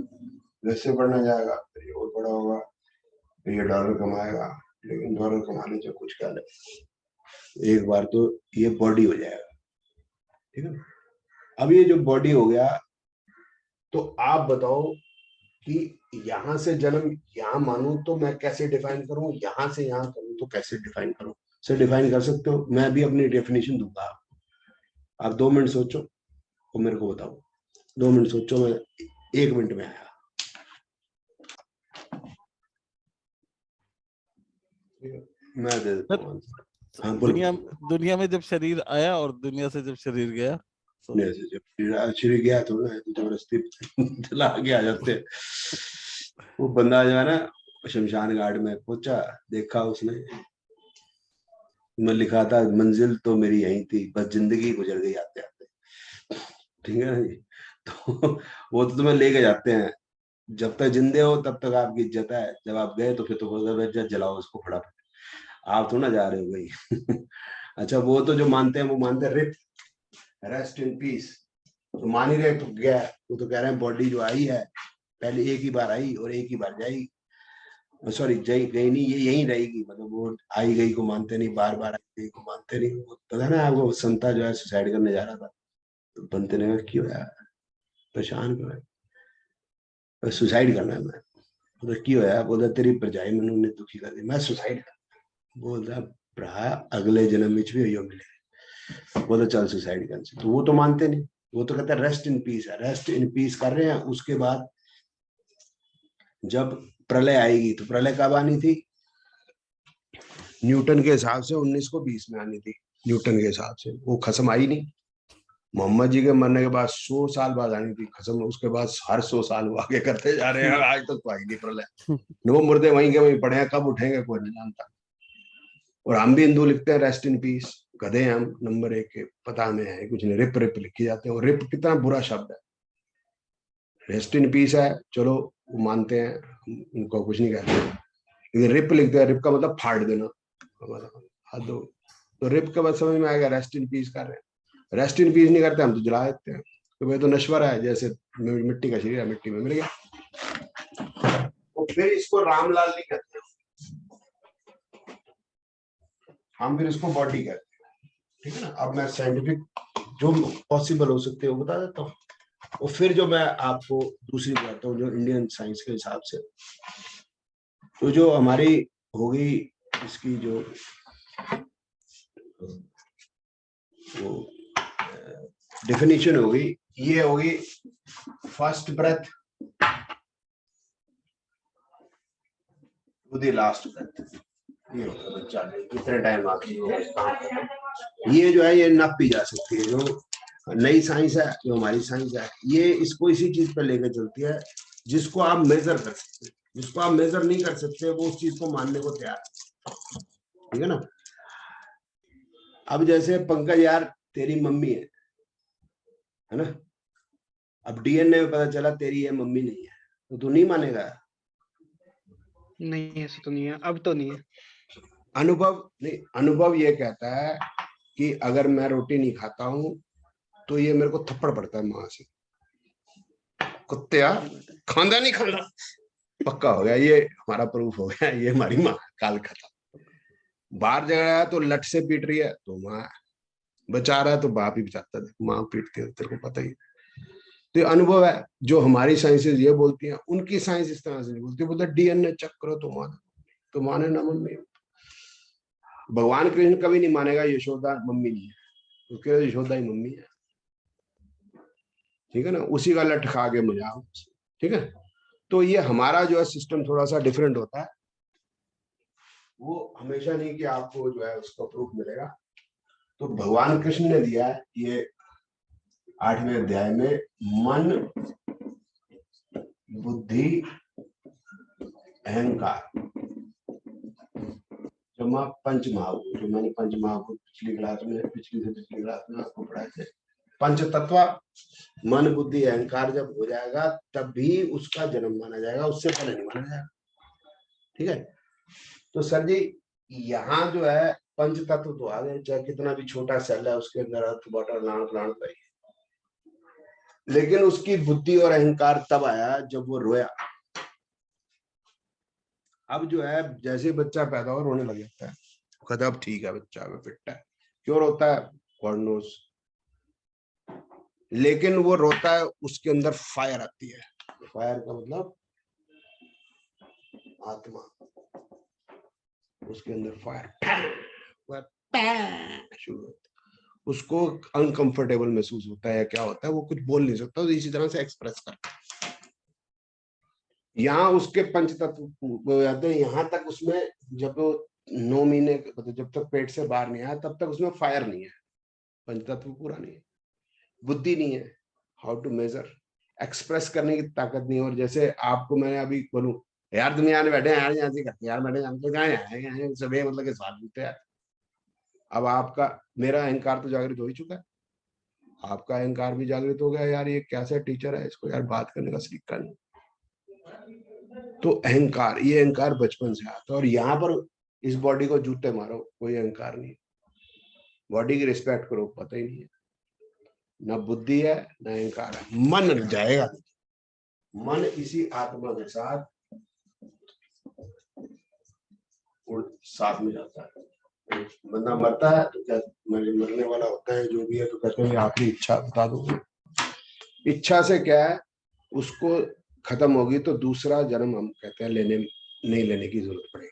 वैसे बढ़ना जाएगा, फिर ये और बड़ा होगा, फिर ये डॉलर कमाएगा, लेकिन डॉलर कमाने से कुछ क्या है, एक बार तो ये बॉडी हो जाएगा, ठीक है। अब ये जो बॉडी हो गया, तो आप बताओ कि यहां से जन्म यहां मानूं तो मैं कैसे डिफाइन करूं, यहां से यहां करूं तो कैसे डिफाइन करूं, से डिफाइन कर सकते हो। मैं भी अपनी डेफिनेशन दूंगा, आप 2 मिनट सोचो और मेरे को बताओ। 2 मिनट सोचो, मैं 1 मिनट में आया। मैं दे देता हूँ आंसर। हाँ, बोलो। दुनिया में जब शरीर आया और दुनिया से जब शरीर गया, दुनिया से जब शरीर गया तो ना जबरदस्ती चला के आ जाते हैं। वो बंदा जो है ना शमशान घाट में पहुंचा, देखा उसने, मैं लिखा था मंजिल तो मेरी यही थी, बस जिंदगी गुजर गई आते आते, ठीक है ना जी। तो वो तो तुम्हें लेके जाते हैं, जब तक जिंदे हो तब तक आपकी इज्जत है, जब आप गए तो फिर तो इज्जत जलाओ उसको फटाफट, आप थोड़ा जा रहे हो गई। अच्छा, वो तो जो मानते हैं वो मानते हैं रिप, रेस्ट इन पीस, तो मान ही रहे तो गया, वो तो कह रहे हैं बॉडी जो आई है पहले एक ही बार आई और एक ही बार जाएगी, सॉरी गई नहीं, ये यहीं रहेगी, मतलब वो आई गई को मानते नहीं, बार बार आई गई को मानते नहीं। वो पता ना आपको, संता जो है सुसाइड करने जा रहा था, तो बनते ने कहा क्यों यार परेशान क्यों है, सुसाइड करना है मैं, बोला क्यों है, बोला तेरी प्रजाएं मैंने दुखी कर दी, मैं सुसाइड कर, बोला भरा अगले जन्म में भी यो मिले, बोला चल सुसाइड कर। तो वो तो मानते नहीं, वो तो कहते हैं रेस्ट इन पीस है, रेस्ट इन पीस कर रहे हैं। उसके बाद जब प्रलय आएगी, तो प्रलय कब आनी थी, न्यूटन के हिसाब से 1920 में आनी थी, न्यूटन के हिसाब से, वो खत्म आई नहीं। मोहम्मद जी के मरने के बाद 100 साल बाद आनी थी खत्म, उसके बाद हर 100 साल वो आगे करते जा रहे हैं, आज तक तो आई नहीं प्रलय। वो मुर्दे वहीं के वहीं पड़े हैं, कब उठेंगे कोई नहीं जानता। और हम भी हिंदू लिखते हैं रेस्ट इन पीस, गधे हम नंबर 1 के, पता हमें है कुछ नहीं, रिप रिप लिखी जाते हैं, और रिप कितना बुरा शब्द है, रेस्ट इन पीस है, चलो वो मानते हैं, उनको कुछ नहीं कहते, लेकिन रिप लिखते हैं, रिप का मतलब फाड़ देना, हाथ दो, तो रिप के बाद समझ में आएगा रेस्ट इन पीस कर रहे हैं। रेस्ट इन पीस नहीं करते हम तो जला देते हैं, तो वे तो नश्वर है, जैसे मिट्टी का शरीर है, मिट्टी में मिल गया। तो फिर इसको रामलाल नहीं कहते, हम फिर इसको बॉडी कहते हैं, ठीक है ना। अब मैं साइंटिफिक जो पॉसिबल हो सकते हैं वो बता देता हूँ, और फिर जो मैं आपको दूसरी बताता हूँ जो इंडियन साइंस के हिसाब से, तो जो हमारी होगी इसकी जो वो डेफिनेशन होगी, ये होगी first breath to the last breath, ये होगा बच्चा कितने टाइम आपकी ये जो है ये नापी जा सकती है। जो नई साइंस है, जो हमारी साइंस है, ये इसको इसी चीज पर लेकर चलती है जिसको आप मेजर कर सकते हैं, जिसको आप मेजर नहीं कर सकते वो उस चीज को मानने को तैयार है, ठीक है ना। अब जैसे पंकज यार तेरी मम्मी है ना, अब डीएनए में पता चला तेरी ये मम्मी नहीं है, तो तू नहीं मानेगा? नहीं ऐसा तो नहीं है, अब तो नहीं है। अनुभव नहीं, अनुभव ये कहता है कि अगर मैं रोटी नहीं खाता हूं तो ये मेरे को थप्पड़ पड़ता है मां से, कुत्ते खांदा नहीं खांदा, पक्का हो गया, ये हमारा प्रूफ हो गया, ये हमारी माँ काल खत्म। बाहर जगह आया तो लट से पीट रही है तो माँ, बचा रहा है तो बाप ही बचाता है, माँ पीटती है, तेरे को पता ही। तो ये अनुभव है, जो हमारी साइंसेस ये बोलती हैं, उनकी साइंस इस तरह से नहीं बोलती, बोलते डीएनए चेक करो तो माने ना मम्मी। भगवान कृष्ण कभी नहीं मानेगा यशोदा मम्मी नहीं है, उसके यशोदा ही मम्मी है, ठीक है ना, उसी का लट खा के मजा, ठीक है। तो ये हमारा जो है सिस्टम थोड़ा सा डिफरेंट होता है, वो हमेशा नहीं कि आपको जो है उसका प्रूफ मिलेगा। तो भगवान कृष्ण ने दिया है ये 8वें अध्याय में, मन बुद्धि अहंकार जमा पंच महाभूत, जो मैंने पंच महाभूत पिछली क्लास में आपको पढ़ाए थे। पंच तत्व मन बुद्धि अहंकार जब हो जाएगा तब भी उसका जन्म माना जाएगा, उससे पहले नहीं माना जाएगा, ठीक है। तो सर जी यहाँ जो है पंच तत्व तो आ गए, चाहे कितना भी छोटा सेल है उसके अंदर अर्थ वाटर लान प्लान पाइए, लेकिन उसकी बुद्धि और अहंकार तब आया जब वो रोया, अब जो है जैसे बच्चा पैदा हो रोने लग जाता है, कहता है अब ठीक है बच्चा अब फिट है। क्यों रोता है? God knows. लेकिन वो रोता है, उसके अंदर फायर आती है। फायर का मतलब आत्मा, उसके अंदर फायर शुरू होता है। उसको अनकंफर्टेबल महसूस होता है, क्या होता है वो कुछ बोल नहीं सकता, तो इसी तरह से एक्सप्रेस करता है। यहाँ उसके पंच तत्व हो जाते हैं, यहाँ तक उसमें जब 9 महीने मतलब जब तक पेट से बाहर नहीं आया तब तक उसमें फायर नहीं है, पंच तत्व पूरा नहीं है, बुद्धि नहीं है, हाउ टू मेजर, एक्सप्रेस करने की ताकत नहीं है। और जैसे आपको मैंने अभी बोलूं यार तुम यहाँ बैठे यार, यहाँ से करते यार बैठे हम तो कहाँ सभी मतलब के स्वाद मिलते यार। अब आपका मेरा अहंकार तो जागृत हो ही चुका है, आपका अहंकार भी जागृत हो गया, यार ये कैसा टीचर है, इसको यार बात करने का सलीका नहीं। तो अहंकार, ये अहंकार बचपन से आता है। और यहाँ पर इस बॉडी को जूते मारो, कोई अहंकार नहीं, बॉडी की रिस्पेक्ट करो, पता ही नहीं है, ना बुद्धि है ना अहंकार है। मन जाएगा, मन इसी आत्मा के साथ साथ में जाता है। बंदा मरता है तो क्या मरने वाला होता है जो भी है, तो कहते हैं आखिरी इच्छा बता दो। इच्छा से क्या है, उसको खत्म होगी तो दूसरा जन्म हम कहते हैं नहीं लेने की जरूरत पड़ेगी।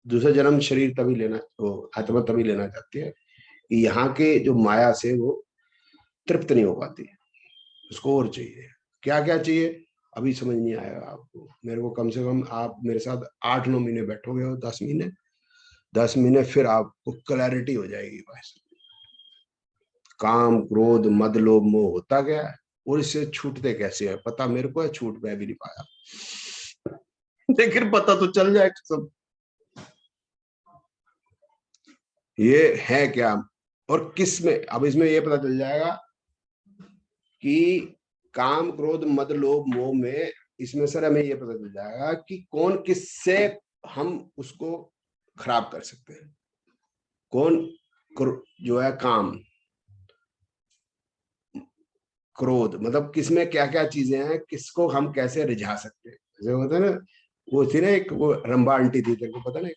दूसरा जन्म शरीर तभी लेना, वो आत्मा तभी लेना चाहती है कि यहाँ के जो माया से वो तृप्त नहीं हो पाती, उसको और चाहिए। क्या क्या चाहिए अभी समझ नहीं आएगा आपको, मेरे को कम से कम आप मेरे साथ 8-9 महीने बैठोगे और 10 महीने फिर आपको क्लैरिटी हो जाएगी। बस काम क्रोध मद लोभ मोह होता गया है, और इससे छूटते कैसे है पता मेरे को है, छूट मैं भी नहीं पाया, लेकिन पता तो चल जाए सब ये है क्या और किस में। अब इसमें ये पता चल जाएगा कि काम क्रोध मद लोभ मोह में, इसमें सर हमें ये पता चल जाएगा कि कौन किससे हम उसको खराब कर सकते हैं। कौन जो है काम क्रोध मतलब किसमें क्या क्या चीजें हैं, किसको हम कैसे रिझा सकते हैं। जैसे होता है ना, वो थी ना एक वो रंबा आंटी थी, तेरे को पता ना,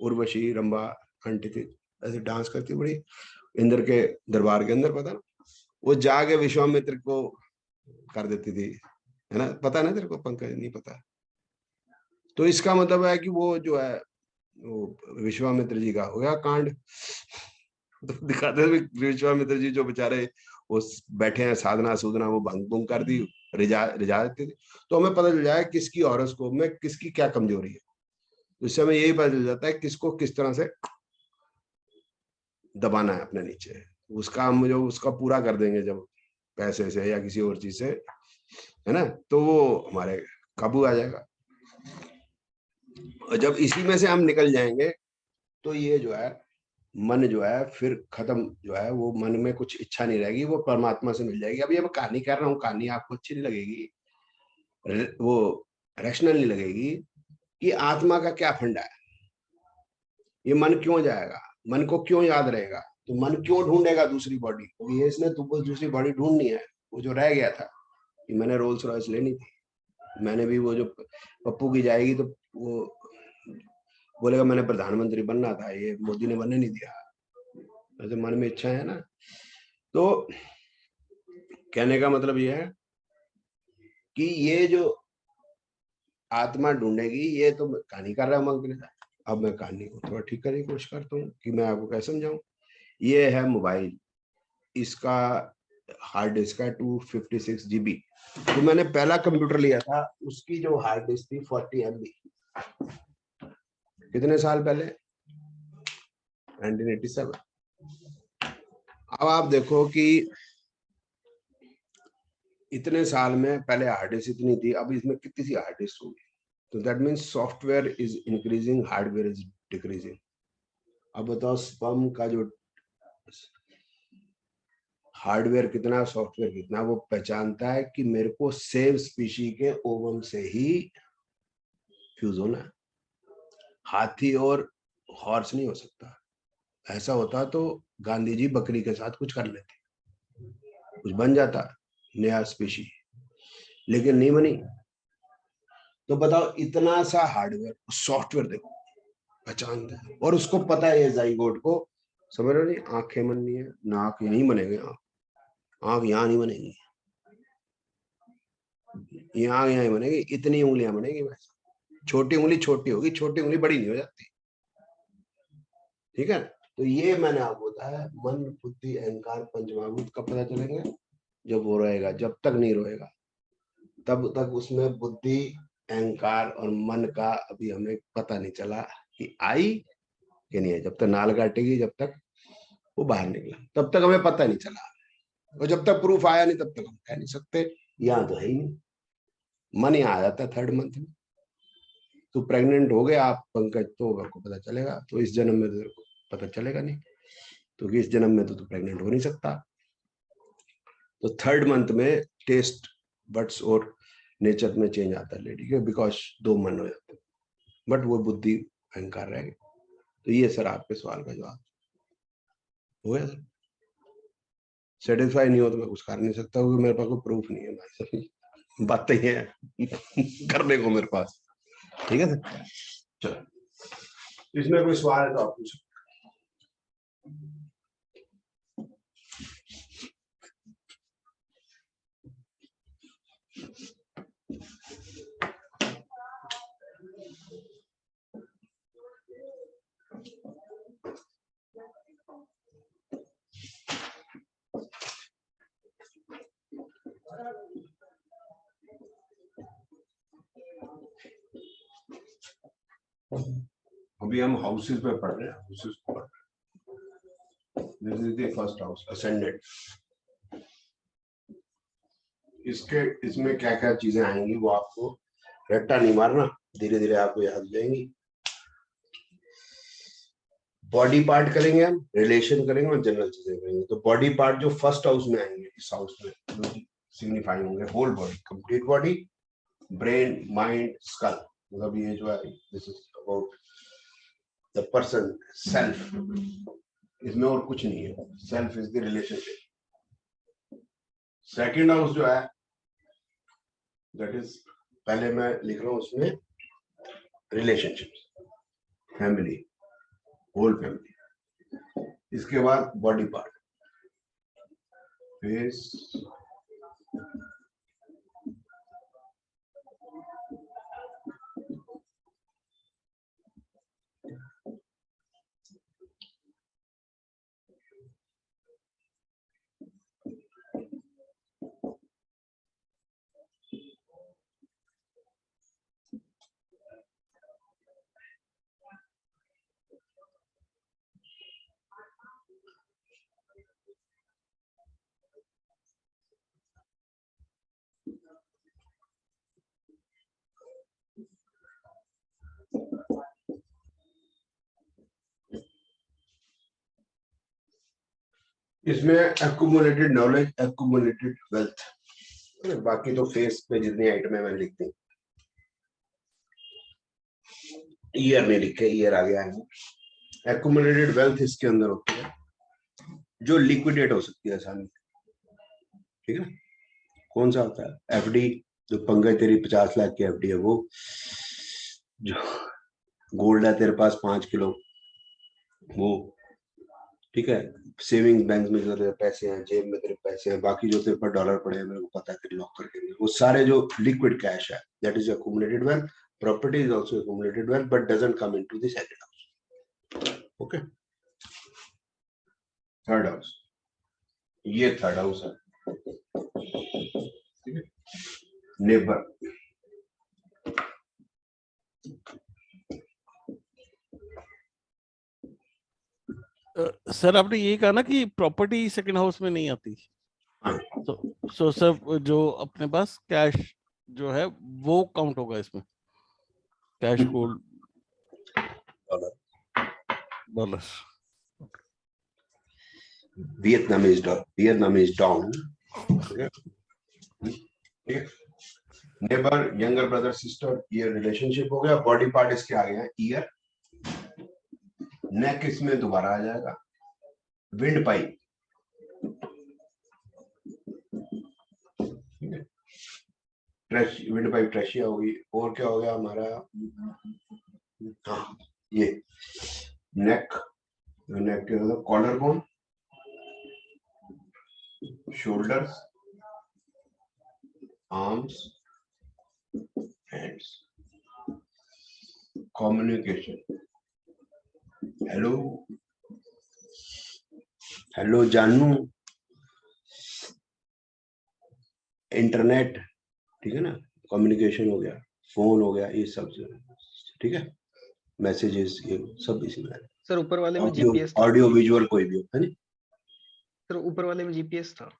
उर्वशी रंबा आंटी थी, ऐसे डांस करती बड़ी इंद्र के दरबार के अंदर, पता ना, वो जाके विश्वामित्र को कर देती थी, है ना, पता ना तेरे को पंकज? नहीं पता। तो इसका मतलब है कि वो जो है वो विश्वामित्र जी का हो गया कांड। तो दिखाते विश्वामित्र जी जो बेचारे वो बैठे हैं साधना सूधना, वो भंग भुंग कर दी, रिझा देते थे। तो हमें पता चल जाए किसकी हॉरोस्कोप में किसकी क्या कमजोरी है, उससे हमें यही पता चल जाता है किसको किस तरह से दबाना है अपने नीचे। उसका हम जो उसका पूरा कर देंगे जब पैसे से या किसी और चीज से, है ना, तो वो हमारे काबू आ जाएगा। और जब इसी में से हम निकल जाएंगे तो ये जो है मन जो है फिर खत्म, जो है वो मन में कुछ इच्छा नहीं रहेगी, वो परमात्मा से मिल जाएगी। अभी मैं कहानी कर रहा हूँ, कहानी आपको अच्छी नहीं लगेगी, वो रैशनल नहीं लगेगी कि आत्मा का क्या फंडा है, ये मन क्यों जाएगा, मन को क्यों याद रहेगा, तो मन क्यों ढूंढेगा दूसरी बॉडी, ये इसने तुमको दूसरी बॉडी ढूंढनी है। वो जो रह गया था कि मैंने रोल्स रॉयस लेनी थी, मैंने भी वो जो पप्पू की जाएगी तो वो बोलेगा मैंने प्रधानमंत्री बनना था, ये मोदी ने बनने नहीं दिया। ऐसे मन में इच्छा है ना। तो कहने का मतलब ये है कि ये जो आत्मा ढूंढेगी, ये तो कहानी कर रहा हूं उमंग के लिए। अब मैं कहानी को थोड़ा ठीक करने की कोशिश करता हूँ कि मैं आपको कैसे समझाऊं। ये है मोबाइल, इसका हार्ड डिस्क है 256 GB। तो मैंने पहला कंप्यूटर लिया था, उसकी जो हार्ड डिस्क थी 40 MB। कितने साल पहले? 1987। अब आप देखो कि इतने साल में पहले हार्ड डिस्क इतनी थी, अब इसमें कितनी सी हार्ड डिस्क होगी। तो that means software is increasing, hardware is decreasing. अब बताओ स्पर्म का जो हार्डवेयर कितना, सॉफ्टवेयर कितना, वो पहचानता है कि मेरे को सेम स्पीशी के ओवम से ही फ्यूज होना है, हाथी और हॉर्स नहीं हो सकता। ऐसा होता तो गांधी जी बकरी के साथ कुछ कर लेते, कुछ बन जाता नया स्पीशी, लेकिन नहीं बनी। तो बताओ इतना सा हार्डवेयर सॉफ्टवेयर देखो पहचान दे, और उसको पता है ये जाइगोट को, समझ रहे नहीं, आंखें बननी है, नाक यहीं बनेंगे, आंख यहाँ नहीं बनेगी, यहाँ यहाँ बनेगी, इतनी उंगलियां बनेगी, बस छोटी उंगली छोटी होगी, छोटी उंगली बड़ी नहीं हो जाती, ठीक है। तो ये मैंने आपको बताया, मन बुद्धि अहंकार पंचमहाभूत कब पता चलेंगे, जब वो रहेगा, जब तक नहीं रहेगा तब तक उसमें बुद्धि अहंकार और मन का अभी हमें पता नहीं चला कि आई कि नहीं है। जब तक नाल काटेगी, जब तक वो बाहर निकला, तब तक हमें पता नहीं चला, और जब तक प्रूफ आया नहीं तब तक हम कह नहीं सकते। यहाँ तो है ही नहीं, मन यहाँ आ जाता है थर्ड मंथ में। तो प्रेग्नेंट हो गए आप पंकज, तो आपको पता चलेगा, तो इस जन्म में तो पता चलेगा नहीं, तो इस जन्म में तो प्रेग्नेंट हो नहीं सकता। तो थर्ड मंथ में टेस्ट बट्स और नेचर में चेंज आता है लेडी के, बिकॉज 2 मन हो जाते हैं, बट वो बुद्धि अहंकार रह गए। तो ये सर आपके सवाल का जवाब हो गया सर। सेटिस्फाई नहीं हो तो मैं कुछ कर नहीं सकता, क्योंकि मेरे पास कोई प्रूफ नहीं है भाई साहब, बात तो ये है करने को मेरे पास, ठीक है सर। चलो इसमें कोई सवाल है तो आप पूछो। अभी हम हाउसेस पे पढ़ रहे हैं, हाउसेस को पढ़ रहे हैं। This is the first house ascendant. इसमें क्या क्या चीजें आएंगी वो आपको रट्टा नहीं मारना, धीरे धीरे आपको याद हो जाएंगी। बॉडी पार्ट करेंगे हम, रिलेशन करेंगे और जनरल चीजें करेंगे। तो बॉडी पार्ट जो फर्स्ट हाउस में आएंगे, इस हाउस में सिग्निफाई होंगे whole body, complete body, brain, mind, skull. मतलब ये जो है this is about the person self, इसमें और कुछ नहीं है, self is the relationship. Second house जो है दैट इज, पहले मैं लिख रहा हूं उसमें रिलेशनशिप, फैमिली, होल फैमिली। इसके बाद बॉडी पार्ट, फेस, इसमें एक्यूमुलेटेड नॉलेज, एक्यूमुलेटेड वेल्थ। बाकी तो फेस पे जितनी आइटम है मैंने लिख दी, ईयर नहीं लिखे, ईयर आगे आएंगे। एक्यूमुलेटेड वेल्थ इसके अंदर होती है जो लिक्विडेट हो सकती है आसानी, ठीक है। कौन सा होता है? एफडी, जो पंकज तेरी 50 लाख की एफडी है, वो जो गोल्ड है तेरे पास 5 किलो, वो, ठीक है। सेविंग्स बैंक में जो तेरे पैसे हैं, जेब में तेरे पैसे हैं, बाकी जो तेरे पास डॉलर पड़े हैं मेरे को पता है तेरे लॉकर के अंदर, वो सारे जो लिक्विड कैश है, that is accumulated wealth. Property is also accumulated wealth but doesn't come into the second house. Okay. Third house, ये थर्ड हाउस है, ठीक है। नेबर, सर आपने ये कहा ना कि प्रॉपर्टी सेकंड हाउस में नहीं आती, तो सर जो अपने पास कैश जो है वो काउंट होगा इसमें, cash, gold, dollar. Vietnamese down, neighbour, younger brother sister, ये रिलेशनशिप हो गया। बॉडी पार्ट इसके आ गया ईयर, नेक इसमें दोबारा आ जाएगा, wind pipe, trash wind pipe trachea होगी। और क्या हो गया हमारा, हाँ ये नेक, नेक के मतलब collar bone, shoulders, arms, hands, communication. Hello hello जानू, इंटरनेट, ठीक है ना, कम्युनिकेशन हो गया, फोन हो गया, ये सब ठीक है, मैसेजेस, ये सब इसमें है। सर ऊपर वाले में जीपीएस था। ऑडियो विजुअल कोई भी हो, है नहीं? सर ऊपर वाले में जीपीएस था।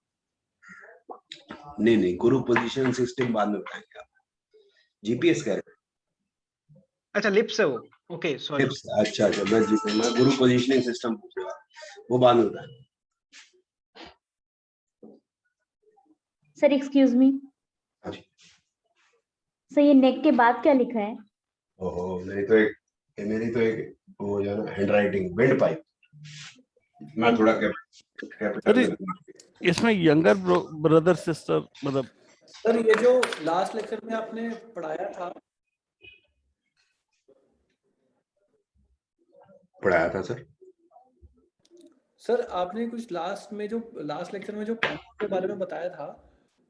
नहीं, गुरु पोजीशन सिस्टम बाद में बताएंगे आप। जीपीएस कह रहे हैं? अच्छा लिप्स है वो, ओके सॉरी। अच्छा, मैं गुरु पोजीशनिंग सिस्टम पूछ रहा, वो बाद में बताएंगे। सर एक्सक्यूज मी, हाँ जी। सर ये नेक के बाद क्या लिखा है? ओहो, मेरी तो एक वो जो है हैंड राइटिंग, विंड पाइप। मैं थोड़ा अरे इसमें यंगर ब्रदर सिस्टर मतलब सर ये जो लास्ट लेक्चर में आपने पढ़ाया था सर। सर आपने कुछ लास्ट लेक्चर में जो के बारे में बताया था,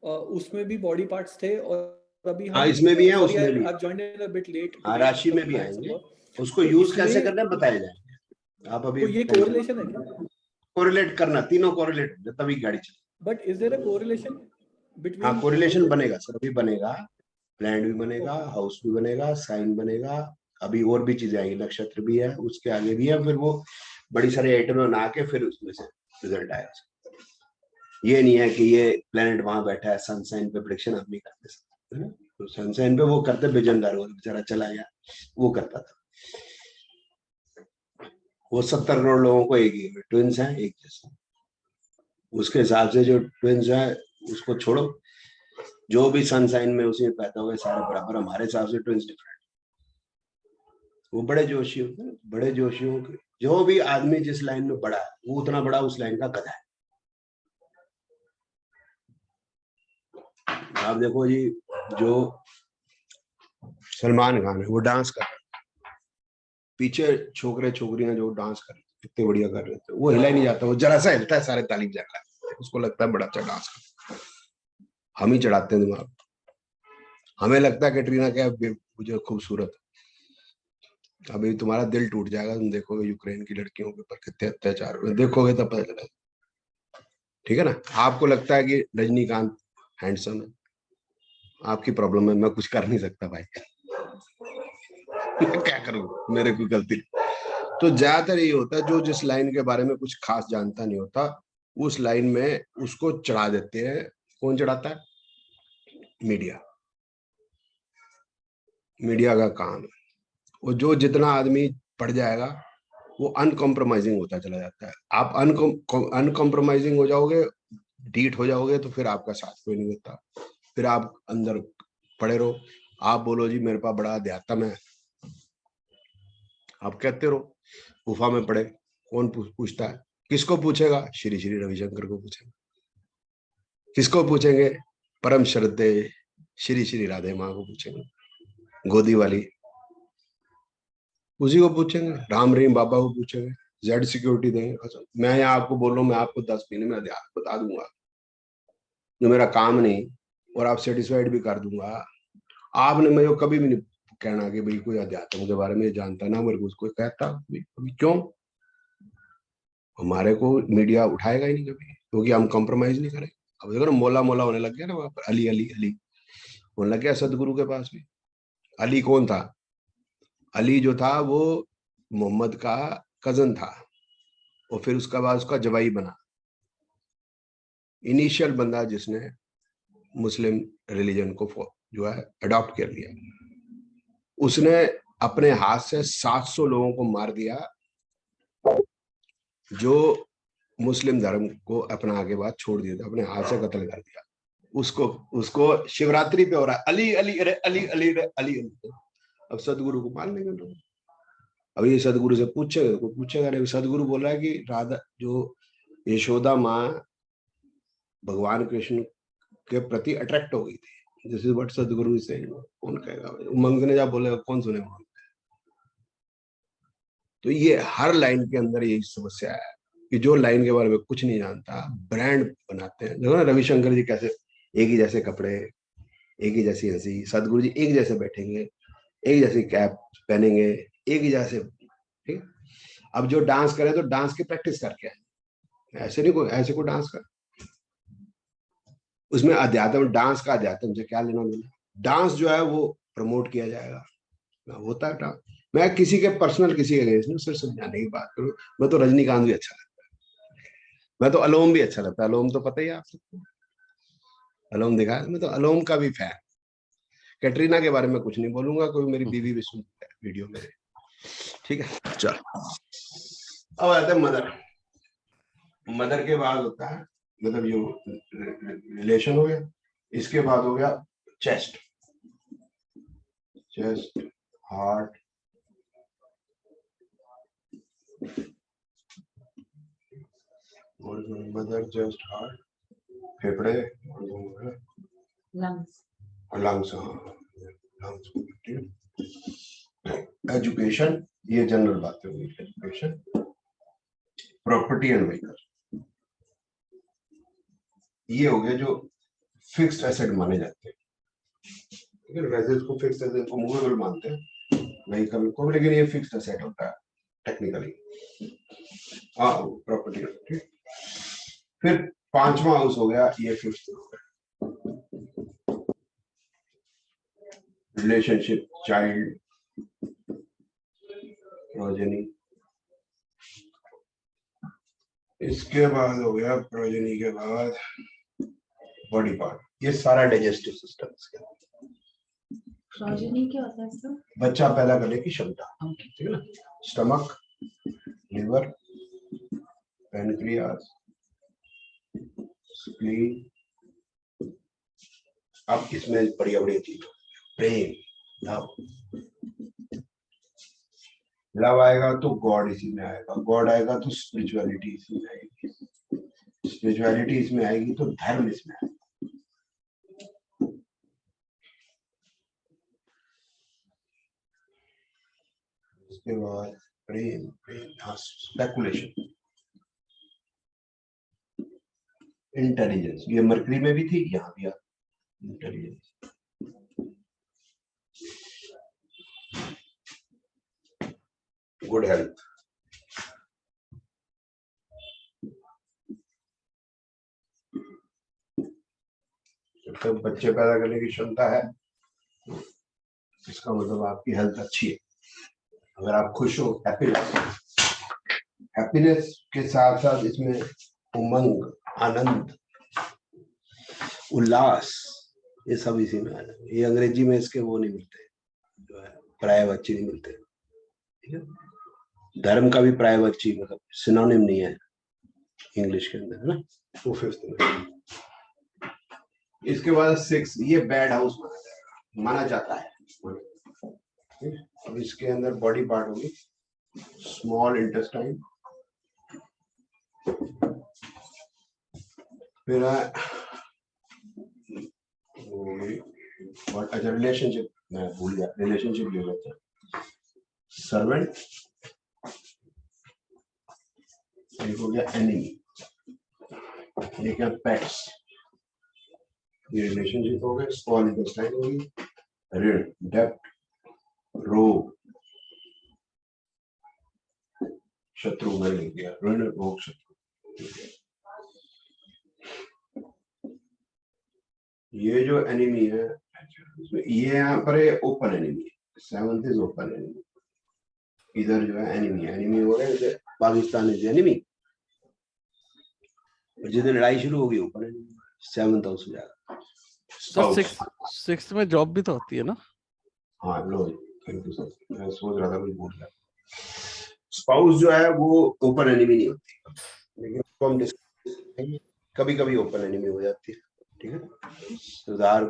उसमें भी बॉडी पार्ट्स थे, और अभी हाँ इसमें भी है, उसमें भी। I've joined in a bit late. हाँ राशि में भी आएंगे, उसको यूज कैसे करना है बताया जाएंगे। आप अभी तो ये कोरिलेशन है क्या? कोरिलेट करना, तीनों कोरिलेट तभी गाड़ी चले। But is there a correlation between? हाँ कोरिलेशन बनेगा सर, अभी बनेगा, प्लैनेट भी बनेगा, हाउस भी बनेगा, साइन बनेगा, अभी और भी चीजें आएंगी, नक्षत्र भी है, उसके आगे भी है, फिर वो बड़ी सारे आइटम बना के फिर उसमें से रिजल्ट आएगा। ये नहीं है कि ये प्लैनेट वहां बैठा है, सन साइन पे प्रेडिक्शन आप नहीं करते, है ना? तो सन साइन पे वो करते बिजनदार, वो बेचारा चला गया, वो करता था। वो 70 करोड़ लोगों को एक ही ट्विंस हैं, एक जैसा, उसके हिसाब से जो ट्विंस है उसको छोड़ो, जो भी सन साइन में उसी में पैदा हुए सारे बराबर, हमारे हिसाब से ट्विंस डिफरेंट। वो बड़े जोशी होते हैं, बड़े जोशियों के, जो भी आदमी जिस लाइन में बड़ा है वो उतना बड़ा उस लाइन का गधा है। आप देखो जी, जो सलमान खान है वो डांस कर रहे, पीछे छोकरे छोकरियां जो डांस कर रहे कितने बढ़िया कर रहे थे, वो हिला ही नहीं जाता, वो जरा सा हिलता है सारे ताली बजा रहे, उसको लगता है बड़ा अच्छा डांस कर। हम ही चढ़ाते हैं दिमाग, हमें लगता है कैटरीना क्या मुझे खूबसूरत, अभी तुम्हारा दिल टूट जाएगा, तुम देखोगे यूक्रेन की लड़कियों के ऊपर कितने अत्याचार हुए, देखोगे तब पता चलेगा, ठीक है ना? आपको लगता है कि रजनीकांत हैंडसम है, आपकी प्रॉब्लम है, मैं कुछ कर नहीं सकता भाई क्या करूं, मेरे कोई गलती नहीं। तो ज्यादातर ये होता है, जो जिस लाइन के बारे में कुछ खास जानता नहीं होता, उस लाइन में उसको चढ़ा देते हैं। कौन चढ़ाता है? मीडिया, मीडिया का काम है। वो जो जितना आदमी पढ़ जाएगा वो अनकॉम्प्रोमाइजिंग होता चला जाता है। आप अनकॉम्प्रोमाइजिंग हो जाओगे, ढीठ हो जाओगे, तो फिर आपका साथ कोई नहीं देता, फिर आप अंदर पड़े रहो। आप बोलो जी मेरे पास बड़ा अध्यात्म है, आप कहते रहो, गुफा में पड़े, कौन पूछता है? किसको पूछेगा? श्री श्री रविशंकर को पूछेगा। किसको पूछेंगे? परम श्रद्धे श्री श्री राधे माँ को पूछेंगे, गोदी वाली, उसी को पूछेंगे। राम रहीम बाबा को पूछेंगे, जेड सिक्योरिटी देंगे। मैं यहाँ आपको बोल रहा हूँ, मैं आपको 10 महीने में अध्यात्म बता दूंगा, जो मेरा काम नहीं, और आप सेटिस्फाइड भी कर दूंगा। आपने मुझे कभी भी नहीं कहना कि भाई कोई अध्यात्म के बारे में जानता ना, मेरे को कोई कहता क्यों? हमारे को मीडिया उठाएगा ही नहीं कभी, क्योंकि हम कॉम्प्रोमाइज नहीं करें। अब देखो ना, मोला मोला होने लग गया ना वहां पर, अली अली अली होने लग गया सदगुरु के पास भी। अली कौन था? अली जो था वो मोहम्मद का कजन था, और फिर उसका बाद उसका जवाई बना, इनिशियल बंदा जिसने मुस्लिम रिलीजन को जो है अडॉप्ट कर लिया। उसने अपने हाथ से 700 लोगों को मार दिया, जो मुस्लिम धर्म को अपना के बाद छोड़ दिया था, अपने हाथ से कत्ल कर दिया। उसको शिवरात्रि पे हो रहा है अली अली अरे अली अली अरे अली अली। अब सदगुरु को मान लेंगे लोग। अब ये सदगुरु से पूछेगा नहीं। सदगुरु बोल रहा है कि राधा जो यशोदा माँ भगवान कृष्ण के प्रति अट्रैक्ट हो गई थी, दिस इज व्हाट सदगुरु से कौन कहेगा, उमंग ने जब बोलेगा कौन सुनेगा। तो ये हर लाइन के अंदर यही समस्या है कि जो लाइन के बारे में कुछ नहीं जानता ब्रांड बनाते हैं। देखो ना रविशंकर जी कैसे एक ही जैसे कपड़े, एक ही जैसी हंसी, सदगुरु जी एक जैसे बैठेंगे, एक जैसी कैप पहनेंगे, एक ही जैसे, ठीक। अब जो डांस करे तो डांस की प्रैक्टिस करके आए, ऐसे नहीं कोई ऐसे को डांस कर। उसमें अध्यात्म, डांस का अध्यात्म से क्या लेना देना। डांस जो है वो प्रमोट किया जाएगा, होता है डांस। मैं किसी के पर्सनल किसी के अगेंस्ट नहीं, सिर्फ समझाने की बात करूं। मैं तो रजनीकांत भी अच्छा लगता है, मैं तो अलोम भी अच्छा लगता है। अलोम तो पता ही है आप सबको, अलोम देखा है, मैं तो अलोम का भी फैन। कैटरीना के बारे में कुछ नहीं बोलूंगा, कोई मेरी बीवी भी सुनती है वीडियो मेरे, ठीक है। चल अब आते हैं मदर। मदर के बाद होता है मतलब जो रिलेशन हो गया, इसके बाद हो गया चेस्ट, चेस्ट, हार्ट, और मदर, चेस्ट, हार्ट, फेफड़े, लंग्स, लंग्स। हाँ, लंग्स। एजुकेशन, ये जनरल बातें होगी। एजुकेशन, प्रॉपर्टी एंड व्हीकल, ये हो गए जो फिक्स्ड एसेट माने जाते हैं। ठीक है, वैसे इसको फिक्स्ड एसेट को मूवेबल मानते हैं व्हीकल को, लेकिन ये फिक्स्ड एसेट होता है टेक्निकली। हाँ, प्रॉपर्टी। ठीक, फिर पांचवा हाउस हो गया, ये फिफ्थ हो गया रिलेशनशिप, चाइल्ड, प्रोजेनी। इसके बाद हो गया प्रोजेनी के बाद बॉडी पार्ट, ये सारा डाइजेस्टिव सिस्टम। प्रोजेनी क्या होता है सर? बच्चा पैदा करने की क्षमता, ठीक है ना। Stomach, liver, pancreas, spleen. अब इसमें बढ़िया बढ़िया चीज, प्रेम, लव। लव आएगा तो गॉड इसी में आएगा, गॉड आएगा तो स्पिरिचुअलिटी इसमें आएगी, स्पिरिचुअलिटी इसमें आएगी तो धर्म इसमें आएगा। इसके बाद प्रेम, स्पेकुलेशन, इंटेलिजेंस, ये मरकरी में भी थी, यहाँ भी इंटेलिजेंस। गुड हेल्थ, जब बच्चे पैदा करने की क्षमता है इसका मतलब आपकी हेल्थ अच्छी है। अगर आप खुश हो, हैप्पीनेस के साथ साथ इसमें उमंग, आनंद, उल्लास, ये सब इसी में आ जाएंगे। ये अंग्रेजी में इसके वो नहीं मिलते, जो है पर्यायवाची नहीं मिलते, ठीक है। धर्म का भी पर्यायवाची मतलब सिनोनिम नहीं है इंग्लिश के अंदर, है ना। वो फिफ्थ में। इसके बाद सिक्स, ये बैड हाउस माना जाएगा, माना जाता है। अब इसके अंदर बॉडी पार्ट होगी, स्मॉल इंटेस्टाइन, फिर अच्छा रिलेशनशिप, मैं भूल गया, रिलेशनशिप ले लेते हैं। सर्वेंट, एक हो गया एनिमी, ये क्या पेट्स, ये रिलेशनशिप हो गए। स्मॉल इंटेस्टाइन होगी, ऋण, डेब्ट, रोग, शत्रु में लिख दिया, ऋण, रोग, शत्रु। ये जो एनिमी है, ये यहाँ पर ओपन एनिमी है, सेवंथ इज ओपन एनिमी। इधर जो है एनिमी, एनिमी हो गया, जैसे पाकिस्तान इज एनिमी, जिस दिन लड़ाई शुरू होगी ओपन एनिमी, सेवंथ हाउस हो जाएगा। सिक्स में जॉब भी तो होती है ना। हाँ लो, थैंक यू सर, मैं सोच रहा था कुछ भूल गया। स्पाउस जो है वो ओपन एनिमी नहीं होती, लेकिन उसको हम डिस्कस करेंगे, कभी कभी ओपन एनिमी हो जाती है, ठीक है। सुधार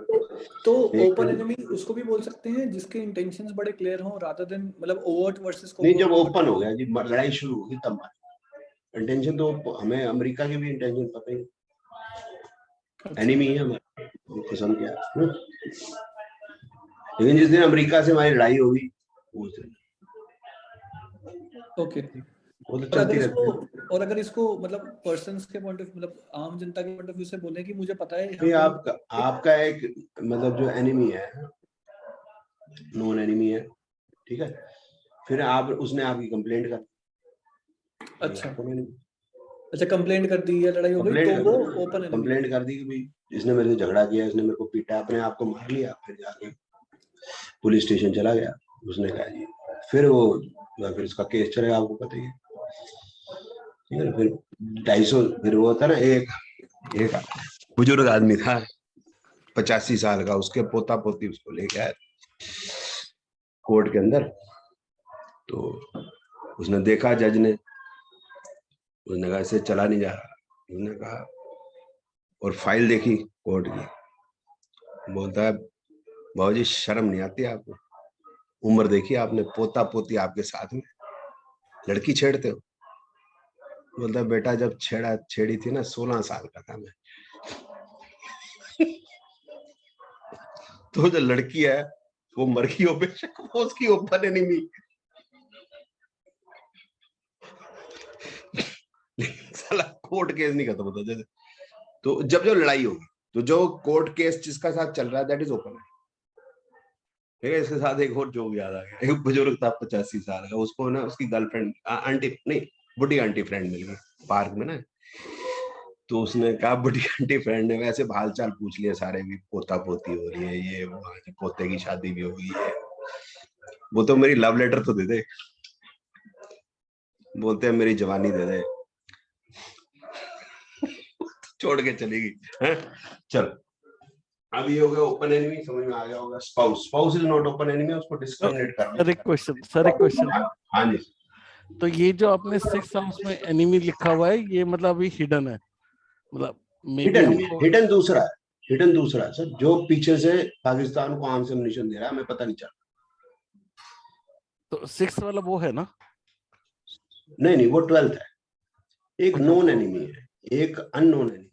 तो ओपन एनिमी उसको भी बोल सकते हैं जिसके इंटेंशंस बड़े क्लियर हों, रादर देन मतलब ओवर्ट वर्सेस नहीं, जब ओपन हो गया जी, लड़ाई शुरू होगी तब इंटेंशन। तो हमें अमेरिका के भी इंटेंशन पता ही, एनिमी है हमारा, किस्म क्या है। लेकिन जिस दिन अमेरिका से हमारी लड़ाई होगी उस दिन ओके। वो तो चलती रहती है। और अगर इसको मतलब पर्सन्स के पॉइंट ऑफ मतलब आम जनता के पॉइंट ऑफ व्यू से बोले कि मुझे पता है ये आपका एक मतलब जो एनिमी है, नॉन एनिमी है, ठीक है, फिर आप उसने आपकी कंप्लेंट कर, अच्छा कंप्लेंट कर दी है, लड़ाई हो गई तो वो ओपन एनिमी, कंप्लेंट कर दी कि भाई इसने मेरे से झगड़ा किया, इसने मेरे को पीटा, अपने आप को मार लिया, फिर जाके पुलिस स्टेशन चला गया, उसने कहा जी, फिर वो फिर उसका केस चलेगा, आपको पता ही है, ठीक है ना। फिर 250, फिर वो होता ना, एक बुजुर्ग आदमी था 85 साल का, उसके पोता पोती उसको लेके आए कोर्ट के अंदर, तो उसने देखा, जज ने, उसने कहा इसे चला नहीं जा रहा, उसने कहा, और फाइल देखी कोर्ट की, बोलता है बाबूजी शर्म नहीं आती आपको, उम्र देखी आपने, पोता पोती आपके साथ में, लड़की छेड़ते हो। बोलता है बेटा जब छेड़ी थी ना 16 साल का था मैं। तो जो लड़की है वो मर गई हो बेशक, वो उसकी ओपन एनिमी, साला कोर्ट केस नहीं खत्म होता। जैसे तो जब जो लड़ाई होगी, तो जो कोर्ट केस जिसका साथ चल रहा है दैट इज ओपन है, ठीक है। इसके साथ एक और जोक याद आ गया, एक बुजुर्ग था 85 साल का, उसको ना उसकी गर्लफ्रेंड आंटी नहीं बुढ़ी आंटी फ्रेंड मिल गई पार्क में ना, तो उसने कहा बुढ़ी आंटी फ्रेंड ने वैसे हाल चाल पूछ लिया सारे, भी पोता पोती हो रही है, ये वो, पोते की शादी भी हो गई है, वो तो मेरी लव लेटर तो दे दे, बोलते हैं मेरी जवानी दे दे, छोड़ के चली गई। चलो अब ये हो गया ओपन एनिमी, समझ में आ गया होगा। Spouse is not open enemy, उसको डिस्क्रिमिनेट करना। सर एक क्वेश्चन हाँ जी। तो ये जो आपने 6th हाउस में एनिमी लिखा हुआ है, ये मतलब अभी हिडन है, मतलब हिडन दूसरा है, हिडन दूसरा है सर, जो पीछे से पाकिस्तान को आर्म्स एम्युनिशन दे रहा है, हमें पता नहीं चला। तो 6th वाला वो है ना? नहीं वो 12th है, एक नॉन एनिमी है, एक अननोन एनिमी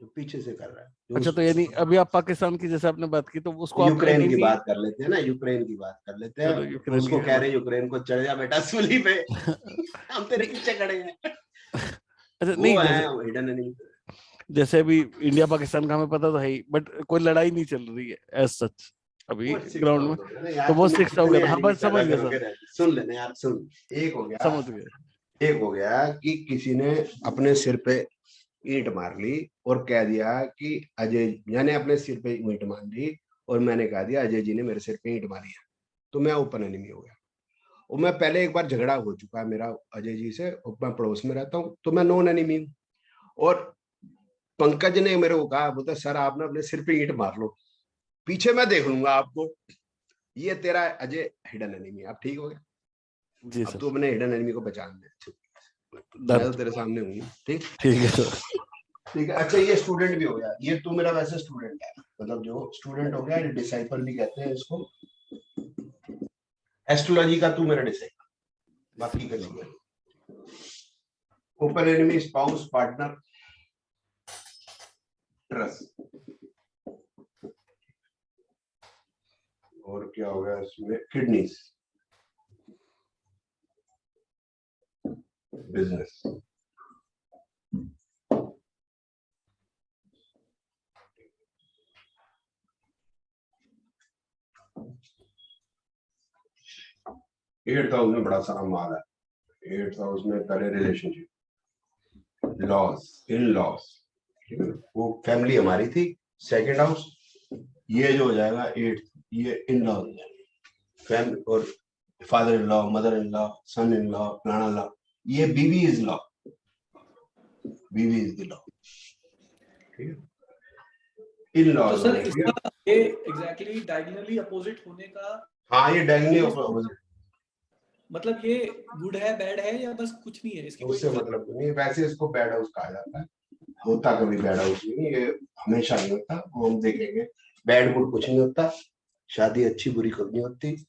जो पीछे से कर रहा है। अच्छा तो यानी अभी आप पाकिस्तान की जैसे आपने बात की, तो उसको यूक्रेन की बात कर लेते हैं ना, यूक्रेन की बात कर लेते हैं, उसको कह रहे यूक्रेन को चढ़ जा बेटा सूली पे, हम तेरे पीछे खड़े हैं। अच्छा नहीं, हिडन एनिमी जैसे अभी इंडिया पाकिस्तान का हमें पता तो है ही, बट कोई लड़ाई नहीं चल रही है एज सच अभी ग्राउंड में, तो वो 6 हो गया। हाँ बस समझ गया सर, सुन लेना यार, सुन। एक हो गया, समझ गए, एक हो गया कि किसी ने अपने सिर पे ईंट मार ली और कह दिया कि अजय, मैंने अपने सिर पे ईंट मार ली और मैंने कह दिया अजय जी ने मेरे सिर पे ईंट मारी है, तो मैं ओपन एनिमी हो गया। और मैं पहले एक बार झगड़ा हो चुका है मेरा अजय जी से, और मैं पड़ोस में रहता हूँ, तो मैं नॉन एनिमी हूँ। और पंकज ने मेरे को कहा, बोलता सर आप ना अपने सिर पे ईंट मार लो, पीछे मैं देख लूंगा आपको, ये तेरा अजय हिडन एनिमी। अब ठीक हो गया जी अब सर, तू अपने हिडन एनिमी को पहचान ले, मैं तो तेरे सामने हूँ। ठीक है सर, ठीक है। अच्छा ये स्टूडेंट भी हो गया, ये तू मेरा वैसे स्टूडेंट है, मतलब जो स्टूडेंट हो गया, डिसाइपल भी कहते हैं इसको, एस्ट्रोलॉजी का तू मेरा डिसाइपल, बाकी का नहीं है। Open enemy, spouse, partner, trust, और क्या हो गया इसमें, किडनीज, बिजनेस। एट्थ हाउस में बड़ा सारा माल है, एट्थ हाउस में पहले रिलेशनशिप, लॉस, इन लॉस, वो फैमिली हमारी थी। सेकंड हाउस ये जो हो जाएगा एट्थ, ये इन लॉ हो जाएगा, फैमिली और father in law, mother in law, son in law, प्लाना लॉ, ये बीवी इज लॉ, बीवी इज द लॉ, ठीक है। इन लॉ तो सर इसका ये एग्जैक्टली डायगोनली अपोजिट होने का, हाँ ये डायगोनली अपोजिट, मतलब ये गुड है बैड है या बस कुछ नहीं है इसकी उससे मतलब नहीं, वैसे इसको बैड हाउस कहा जाता है, होता कभी बैड हाउस नहीं, ये हमेशा नहीं होता, वो हम देखेंगे। बैड गुड कुछ नहीं होता, शादी अच्छी बुरी कभी नहीं होती।